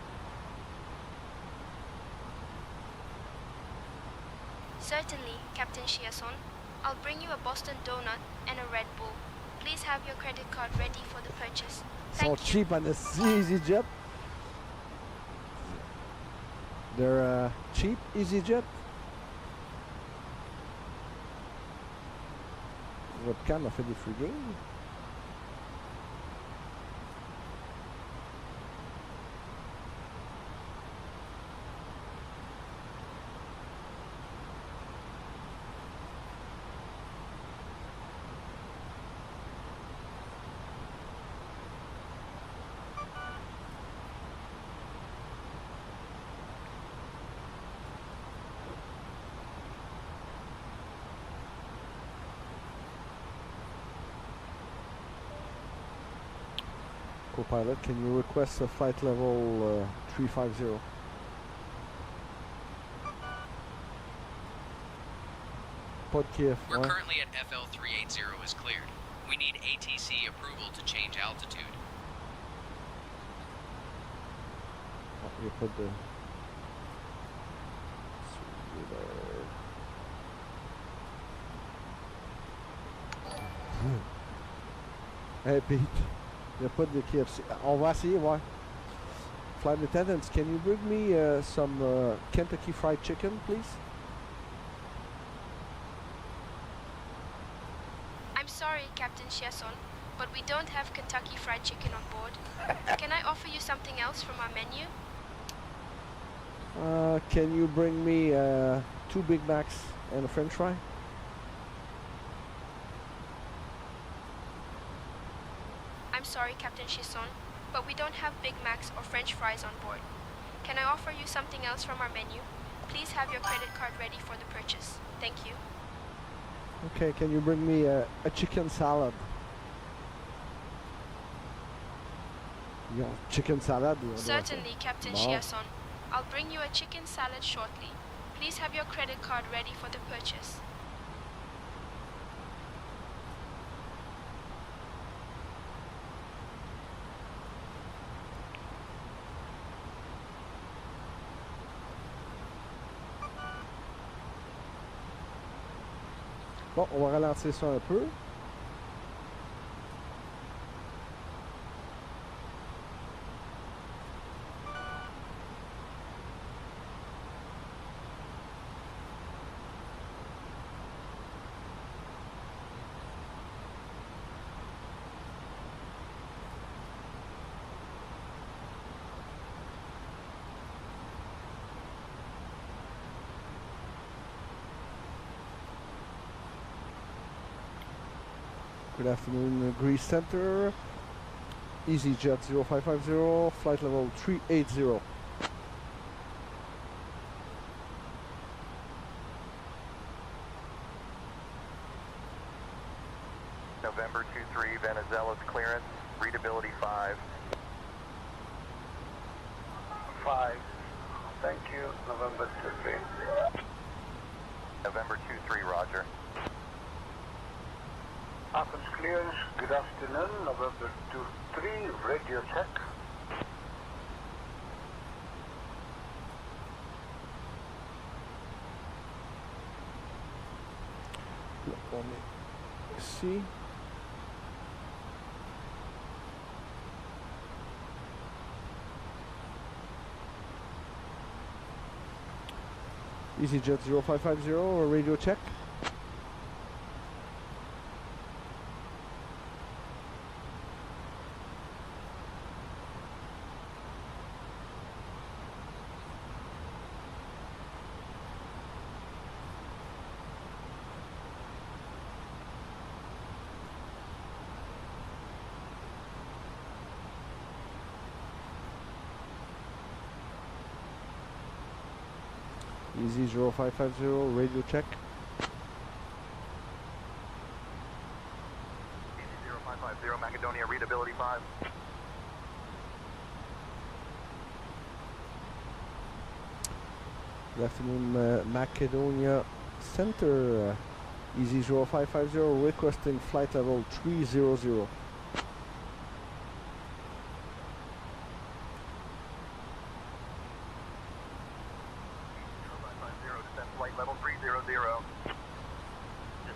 Certainly, Captain Chiasson. I'll bring you a Boston donut and a Red Bull. Please have your credit card ready for the purchase. So cheap on the EasyJet. They're cheap EasyJet. Webcam a fait des free games. Co-pilot, can you request a flight level 350? Pod Kiev. We're currently at FL 380 is cleared. We need ATC approval to change altitude. Oh, il n'y a pas de... Hey Pete, il n'y a pas de KFC. On va essayer, ouais. Flight attendants, can you bring me some Kentucky Fried Chicken, please? I'm sorry, Captain Chiasson, but we don't have Kentucky Fried Chicken on board. Can I offer you something else from our menu? Can you bring me 2 Big Macs and a French fry? I'm sorry, Captain Chiasson, but we don't have Big Macs or French fries on board. Can I offer you something else from our menu? Please have your credit card ready for the purchase. Thank you. Okay, can you bring me a chicken salad? Yeah, chicken salad? Certainly, Captain Chiasson. I'll bring you a chicken salad shortly. Please have your credit card ready for the purchase. Bon, on va ralentir ça un peu. Good afternoon, Greece Center. EasyJet 0550, flight level 380. November 23, Venezuela's clearance, readability 5. 5. Thank you, November 23. November 23, roger. Athens clearance, good afternoon, November 23, radio check. Let me see. EasyJet 0550 or radio check. Easy 0550, radio check. Easy 0550, Macedonia, readability 5. Good afternoon, Macedonia Center. Easy 0550, requesting flight level 300.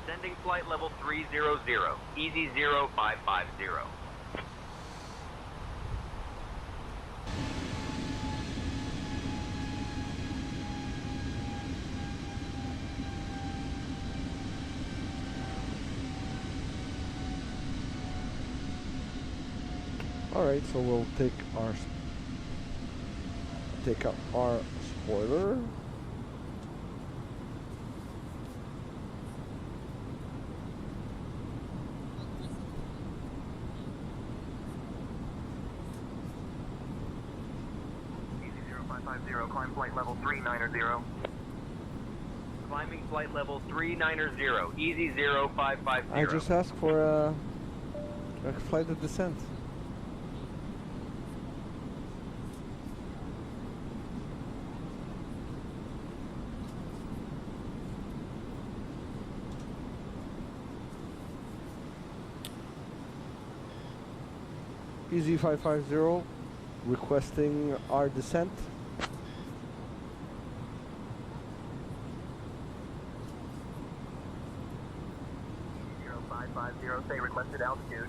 Descending flight level 300, easy 0550. Alright, so we'll take out our spoiler. Climb flight level 390. Climbing flight level 390, easy 0550. I just asked for a flight of descent. Easy 550, requesting our descent. Say requested altitude.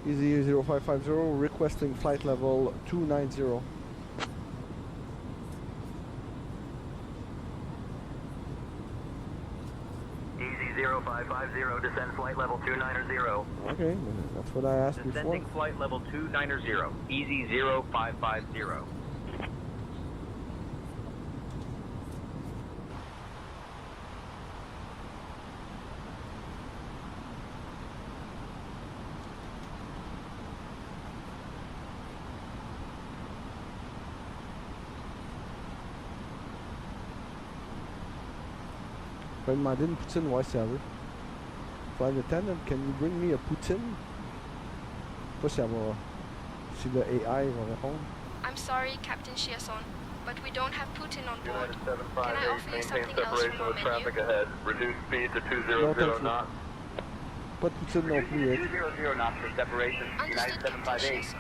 Easy 0550, requesting flight level 290. Easy 0550, descend flight level 290. Okay, that's what I asked before. Descending flight level 290, easy 0550. Je vais demander une poutine, ouais, c'est à eux. Flight attendant, can you bring me a poutine? Je sais pas si le AI va répondre. I'm sorry, Captain Chiasson, but we don't have Putin on board. United Can I offer you 758, something maintain else separation from our with traffic menu? ahead. Reduce speed to Non, 200 knots. pas de poutine non plus, Rick. 200 knots for separation. United 758.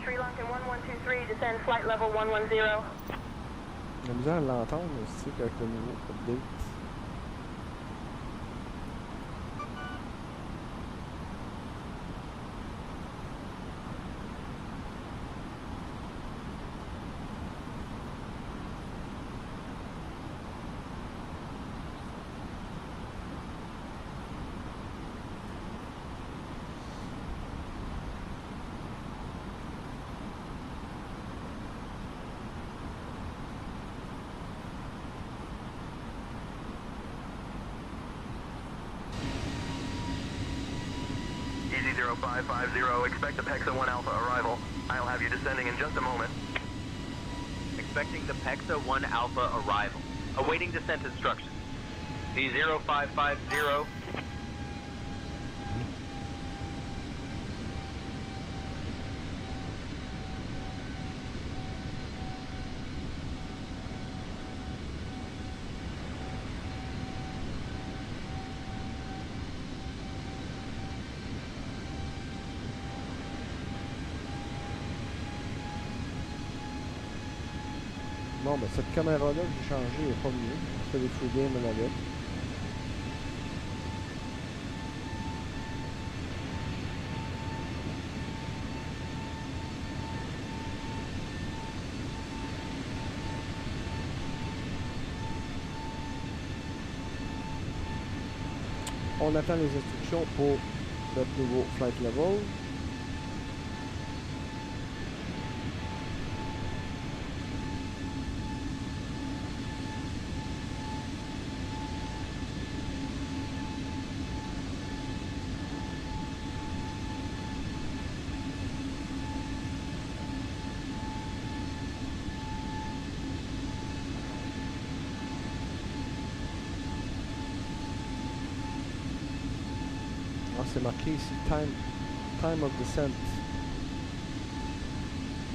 Sri Lankan 1123, descend flight level 110. J'ai misère à l'entendre, c'est qu'avec le nouveau update. Easy 0550, expect the PEXA 1 Alpha arrival. I'll have you descending in just a moment. Expecting the PEXA 1 Alpha arrival. Awaiting descent instructions. C0550. Bon, ben cette caméra-là que j'ai changée n'est pas mieux. Je fais des free games avec. On attend les instructions pour notre nouveau flight level. C'est marqué ici time of descent.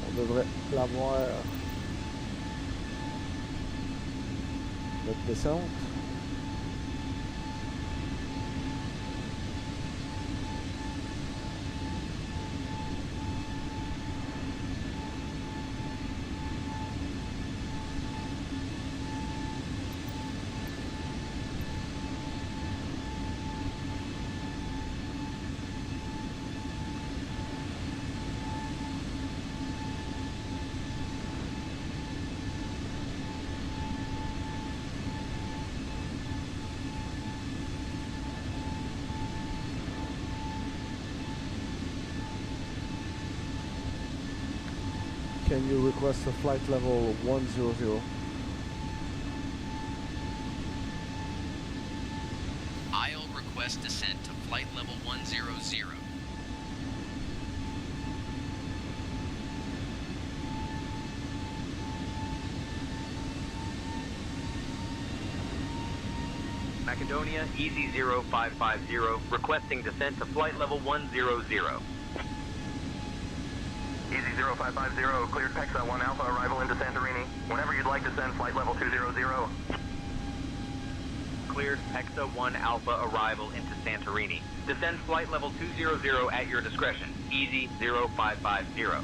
On devrait l'avoir. Notre descente. Can you request a flight level 100? I'll request descent to flight level 100. Macedonia, EZ0550, requesting descent to flight level 100. EZ0550, cleared PEXA 1 Alpha, arrival into Santorini. Whenever you'd like to send flight level 200. Cleared PEXA 1 Alpha, arrival into Santorini. Descend flight level 200 at your discretion. EZ0550.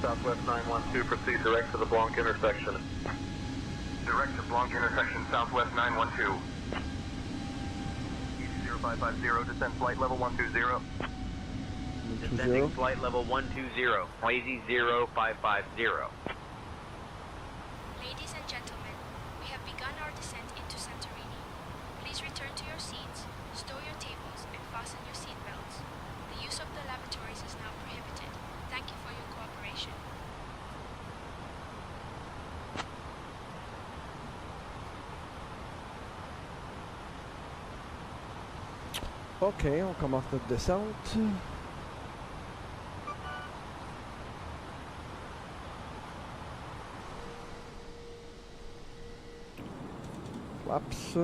Southwest 912, proceed direct to the Blanc intersection. Direct to Blanc intersection, Southwest 912. EZ0550, descend flight level 120. Descending flight level 120, EZ0550. Ladies and gentlemen, we have begun our descent into Santorini. Please return to your seats, stow your tables, and fasten your seat belts. The use of the lavatories is now prohibited. Thank you for your cooperation. Ok, on commence notre descente. Flaps.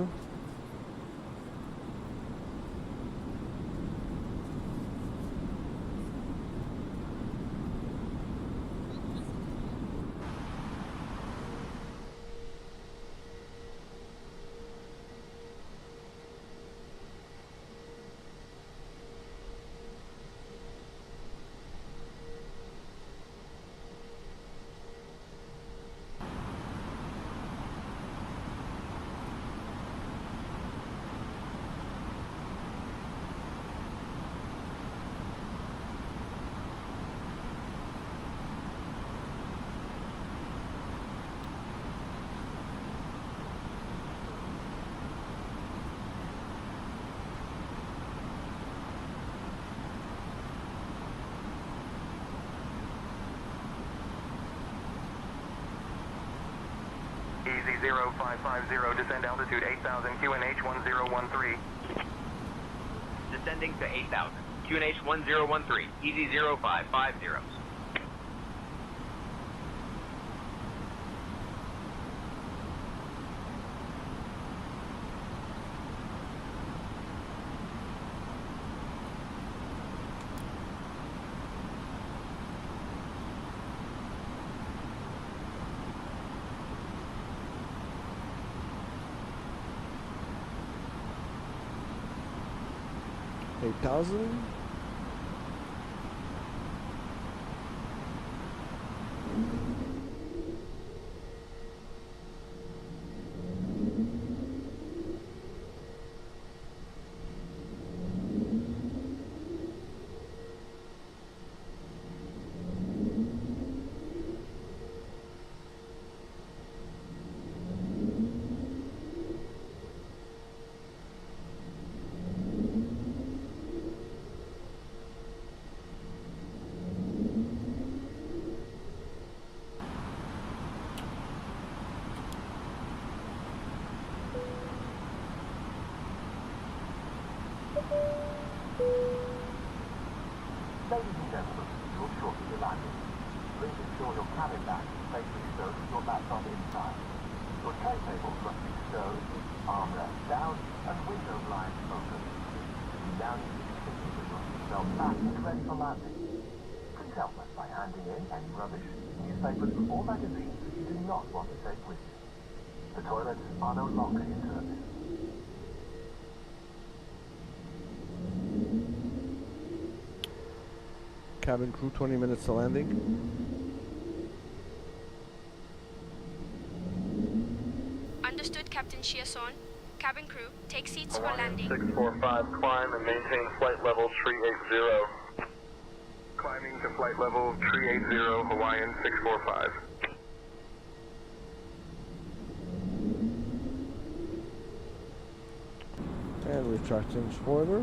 EZ0550, descend altitude 8,000, QNH 1013. Descending to 8,000, QNH 1013, EZ0550. $8,000. ensure your cabin bag is safely stowed with your laptop inside. Your tray tables must be stowed, armrests down, and window blinds open. You now need to be sitting with your seatbelt back and ready for landing. Please help us by handing in any rubbish, newspapers, or magazines that you do not want to take with you. The toilets are no longer in service. Cabin crew, 20 minutes to landing. Understood, Captain Chiasson. Cabin crew, take seats for landing. 645, climb and maintain flight level 380. Climbing to flight level 380, Hawaiian 645. And retracting spoiler.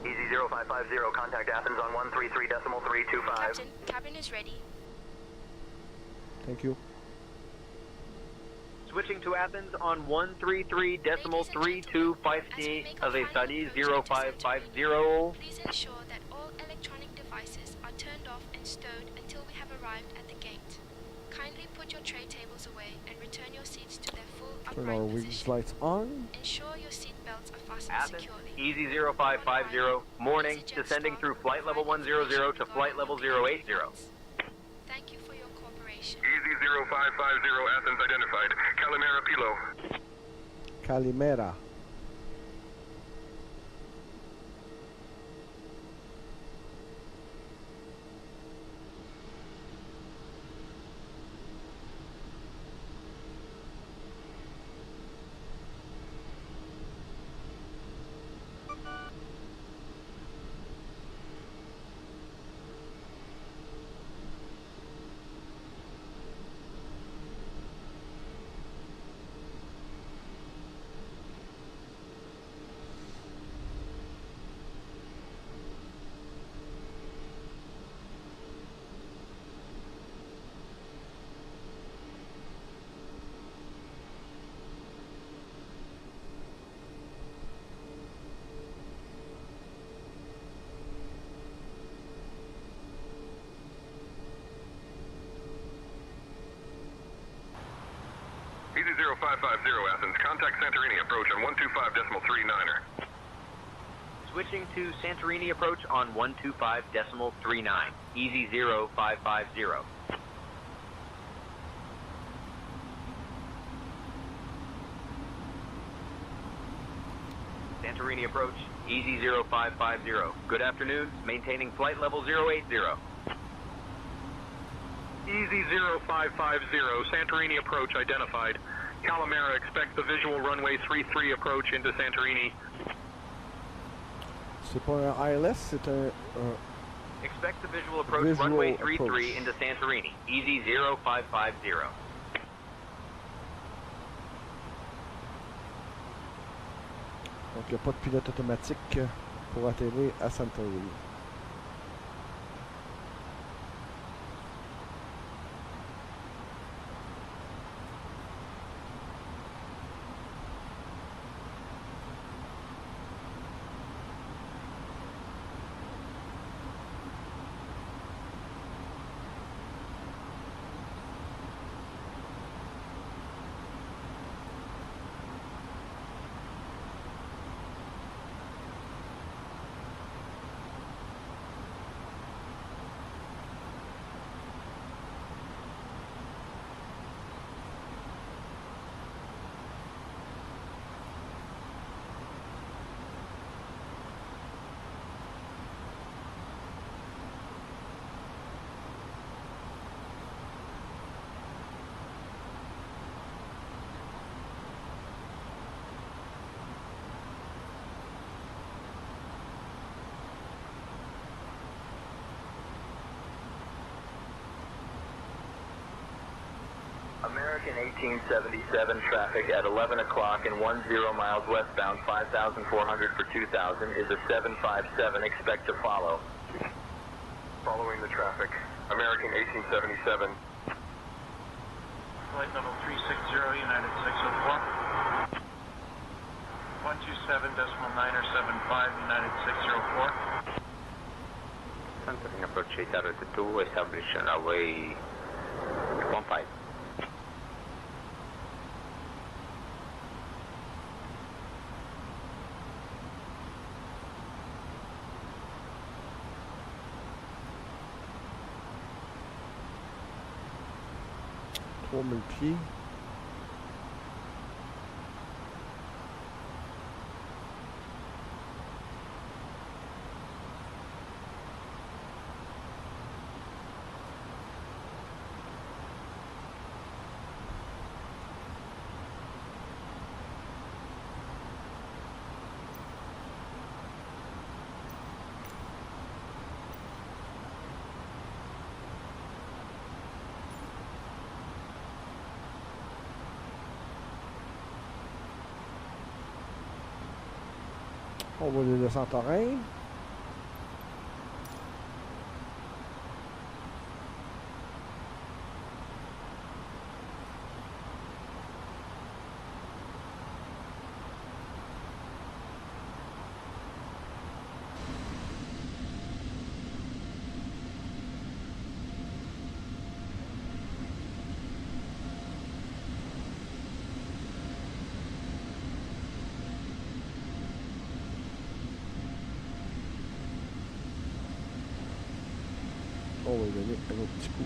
Easy 0550, contact Athens on 133.325. Captain, cabin is ready. Thank you. Switching to Athens on 133.32, 50 of a study 0550. Please ensure that all electronic devices are turned off and stowed until we have arrived at the gate. Kindly put your tray tables away and return your seats to their full Turn our upright wings position. lights on. Ensure your seat belts are fastened Athens, securely. Easy 0550, morning, descending through flight level 100 to flight level 080. Thank you for your cooperation. Easy 0550, Athens identified. Calimera Pilo. Calimera. Easy 0550, Athens. Contact Santorini approach on 125.39er. Switching to Santorini approach on 125.39. Easy 0550. Santorini approach, Easy 0550. Good afternoon, maintaining flight level 080. Easy 0550, Santorini approach identified. Calimera, expect the visual runway 33 approach into Santorini. C'est pas un ILS, c'est un... Expect the visual approach Visual runway 33 approach. into Santorini. Easy 0550. Donc, il n'y a pas de pilote automatique pour atterrir à Santorini. American 1877 traffic at 11 o'clock and 10 miles westbound, 5,400 for 2,000 is a 757. Expect to follow. Following the traffic. American 1877. Flight level 360, United 604. 127.975, United 604. Santorini approach 802, establish runway 15. Pieds. On va aller de Santorin. On va lui donner un autre petit coup.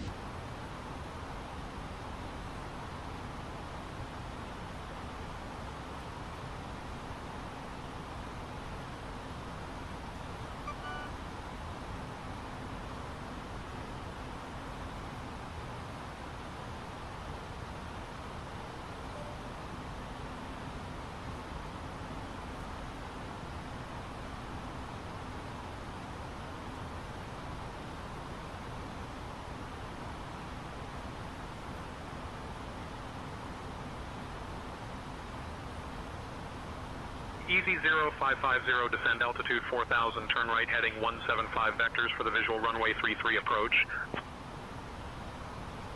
Easy 0550, descend altitude 4000, turn right heading 175 vectors for the visual runway 33 approach.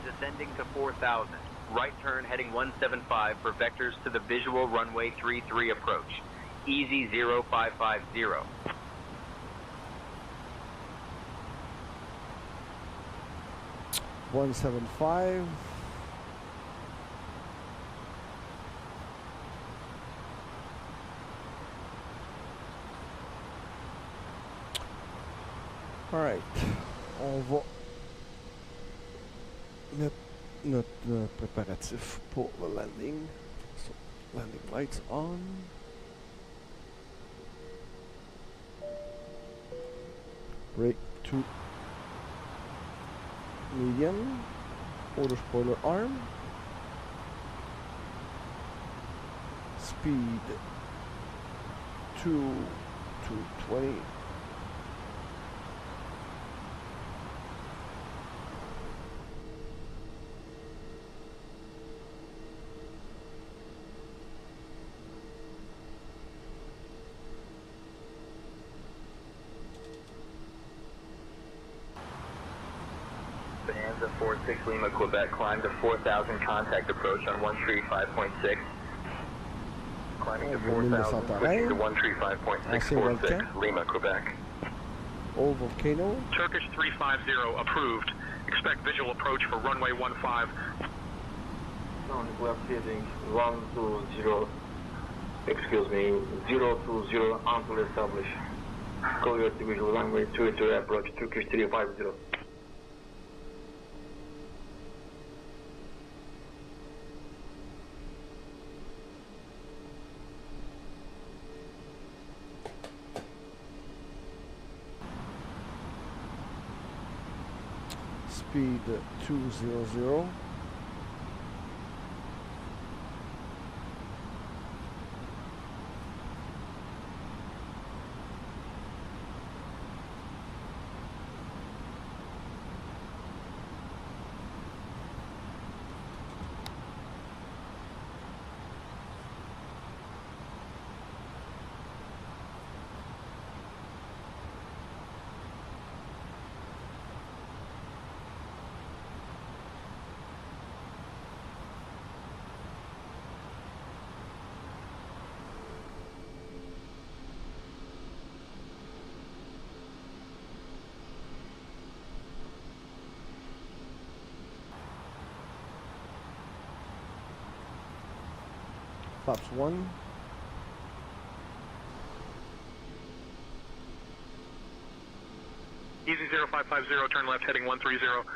Descending to 4000, right turn heading 175 for vectors to the visual runway 33 approach. Easy 0550. $175. Alright, on va mettre notre préparatif pour le landing. So, landing lights on. Brake to medium. Auto spoiler arm. Speed 220. Bonanza 46 Lima, Quebec, climb to 4000, contact approach on 135.6. Climbing to 4000, switching to 135.646, Lima, Quebec. Old volcano. Turkish 350, approved. Expect visual approach for runway 15. Left heading 120, excuse me, 020 until established. Clear to visual runway 23 approach, Turkish 350. Speed 200. Flaps 1. Easy 0550, turn left, heading 130.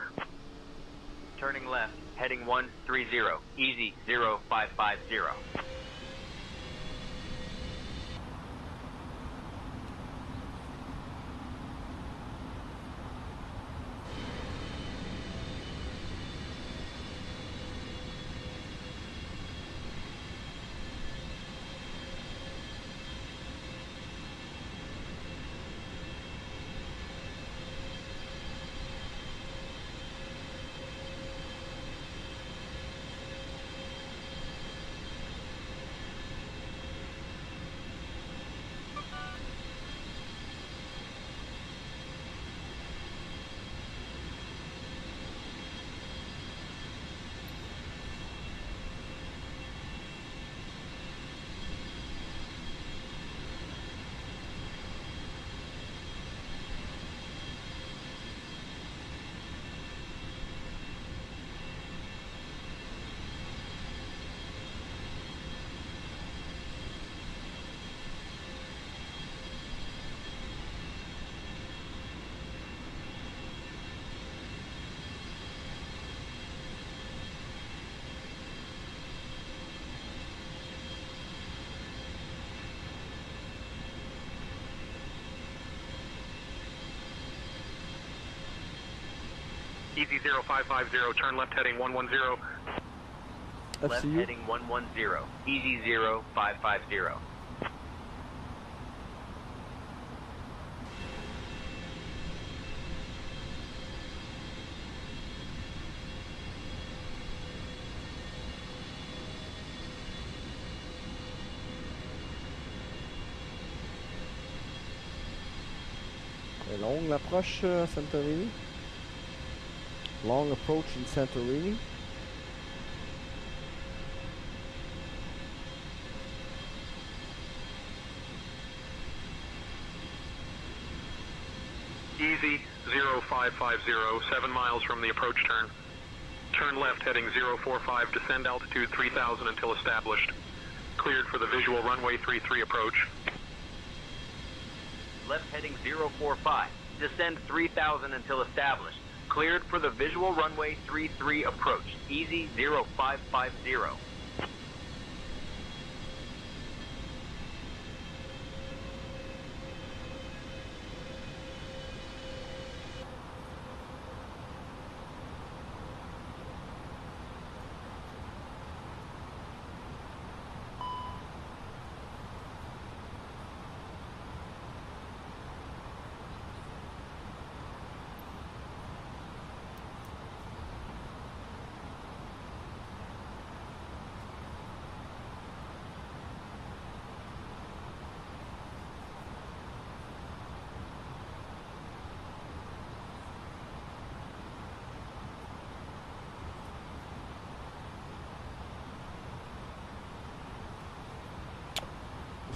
Turning left, heading 130. Easy 0550. Easy 0550, turn left, heading 110. Left heading 110. Easy 0550. C'est longue l'approche à Santorini. Long approach in Santorini. Easy 0550, 7 miles from the approach turn. Turn left, heading 045, descend altitude 3000 until established. Cleared for the visual runway 33 approach. Left heading 045, descend 3000 until established. Cleared for the visual runway 33 approach. Easy 0550.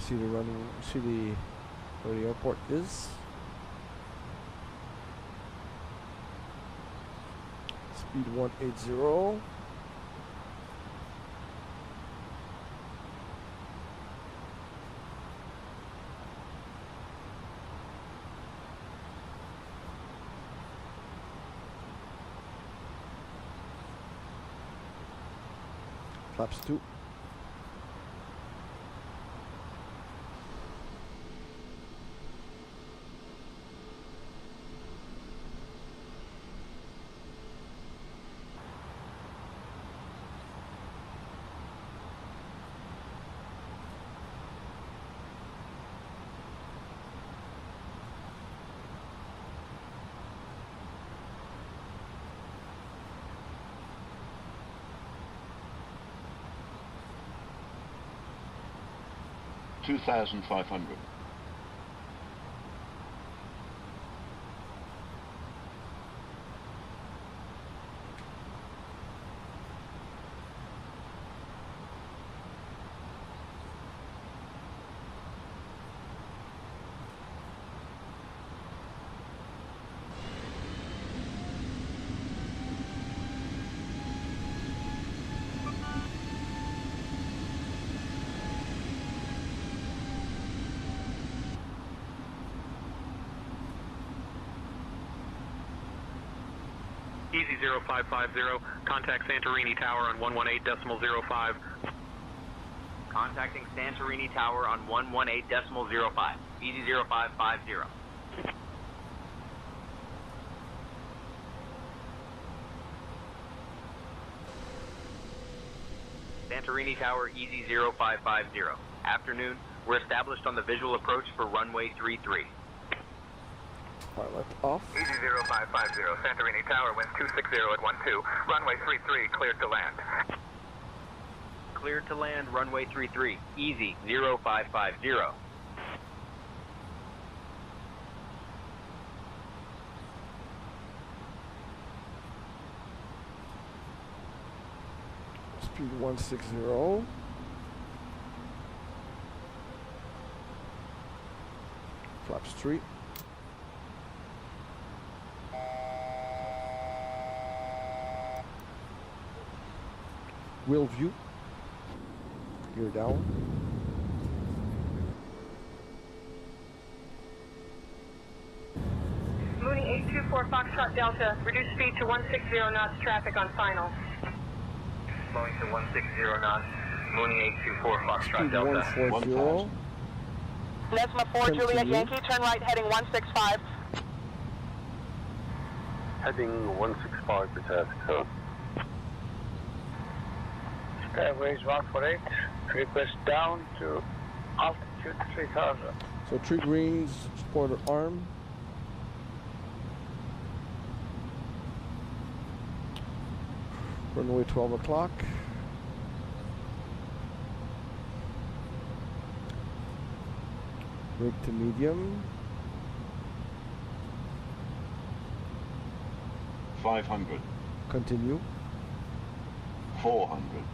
See the running, see the where the airport is. Speed 180. Flaps 2. $2,500. Easy 0550, contact Santorini Tower on 118.05. Contacting Santorini Tower on 118.05. Easy 0550. Santorini Tower, Easy 0550. Afternoon, we're established on the visual approach for runway 33. Pilot off. Easy 0550, Santorini Tower, wind 260 at 12. Runway 33, cleared to land. Cleared to land, runway 33. Easy 0550. Speed 160. Flaps 3. Wheel view. Gear down. Mooney 824 Foxtrot Delta, reduce speed to 160 knots, traffic on final. Slowing to 160 knots, Mooney 824 Foxtrot Speed Delta. 140. Nesma 4 Juliet Yankee, turn right heading 165. Heading 165 for task code. Skyways 148, request down to altitude 3000. So 3 greens, spoiler arm. Runway 12 o'clock. Rig to medium. 500. Continue. 400.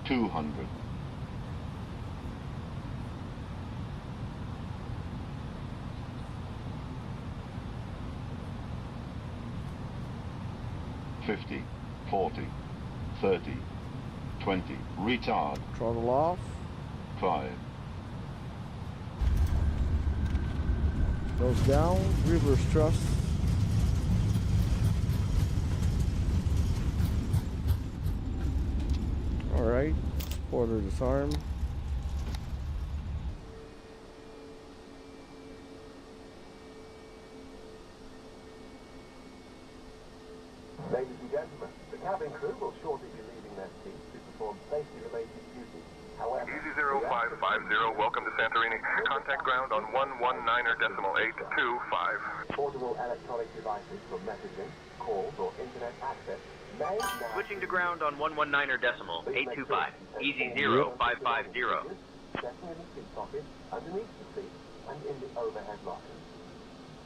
200. 50, 40, 30, 20. Retard. Throttle off. 5. Nose down. Reverse thrust. Alright. Spoiler disarm. Ladies and gentlemen, the cabin crew will shortly be leaving their seats to perform safety-related duties. However, Easy 0550, welcome to Santorini. Contact ground on 119.825. Portable electronic devices for messaging, calls, or internet access may now... Switching to ground on 119.825. Easy 0550. Setting in the seat pocket, underneath the seat, and in the overhead lockers.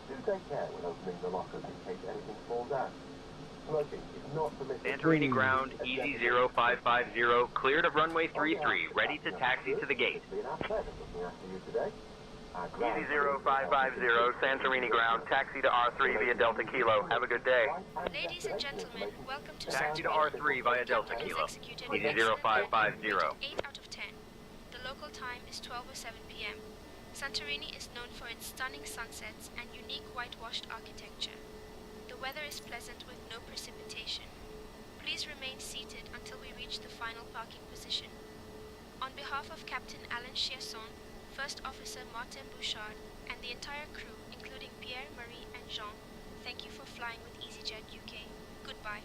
Do take care when opening the lockers in case anything falls out. Smoking is not permitted. Santorini ground, Easy 0550, cleared of runway 33, ready to taxi to the gate. It's been our pleasure looking after you today. Easy 0550, Santorini ground, taxi to R3 via Delta Kilo. Have a good day. Ladies and gentlemen, welcome to Taxi to Santorini. R3 via Delta Kilo. Executed Easy excellent 0550. landing, 8 out of 10. The local time is 12:07 p.m. Santorini is known for its stunning sunsets and unique whitewashed architecture. The weather is pleasant with no precipitation. Please remain seated until we reach the final parking position. On behalf of Captain Alain Chiasson, First Officer Martin Bouchard, and the entire crew, including Pierre, Marie, and Jean, thank you for flying with EasyJet UK. Goodbye.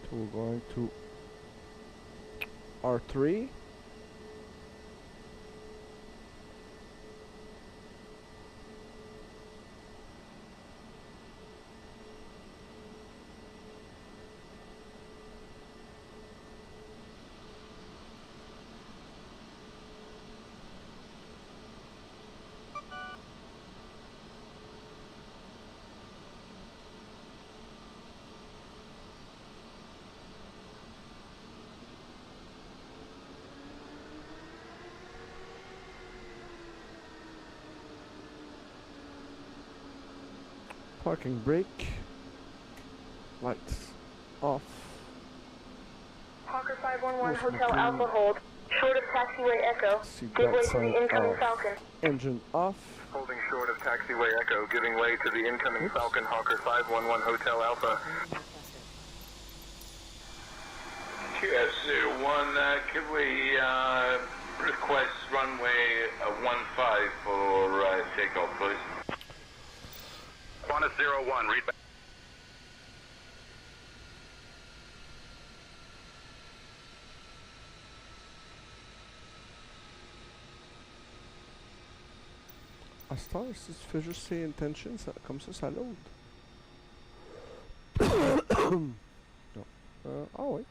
So we're going to R3. Parking brake. Lights off. Hawker 511 Hotel Alpha hold. Short of taxiway Echo. Give way to the incoming Falcon. Engine off. Holding short of taxiway Echo, giving way to the incoming Falcon Hawker 511 Hotel Alpha. QS01, could we request runway 15 for takeoff, please? Qantas 01, read back. À cette heure, si tu fais juste ces intentions, ça, comme ça load. Non. Ah oui.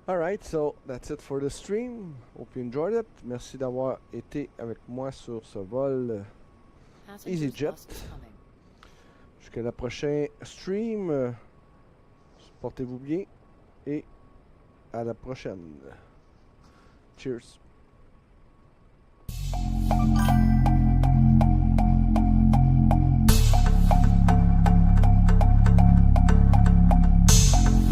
Alright, so that's it for the stream. Hope you enjoyed it. Merci d'avoir été avec moi sur ce vol EasyJet. Jusqu'à la prochaine stream. Portez-vous bien et à la prochaine. Cheers.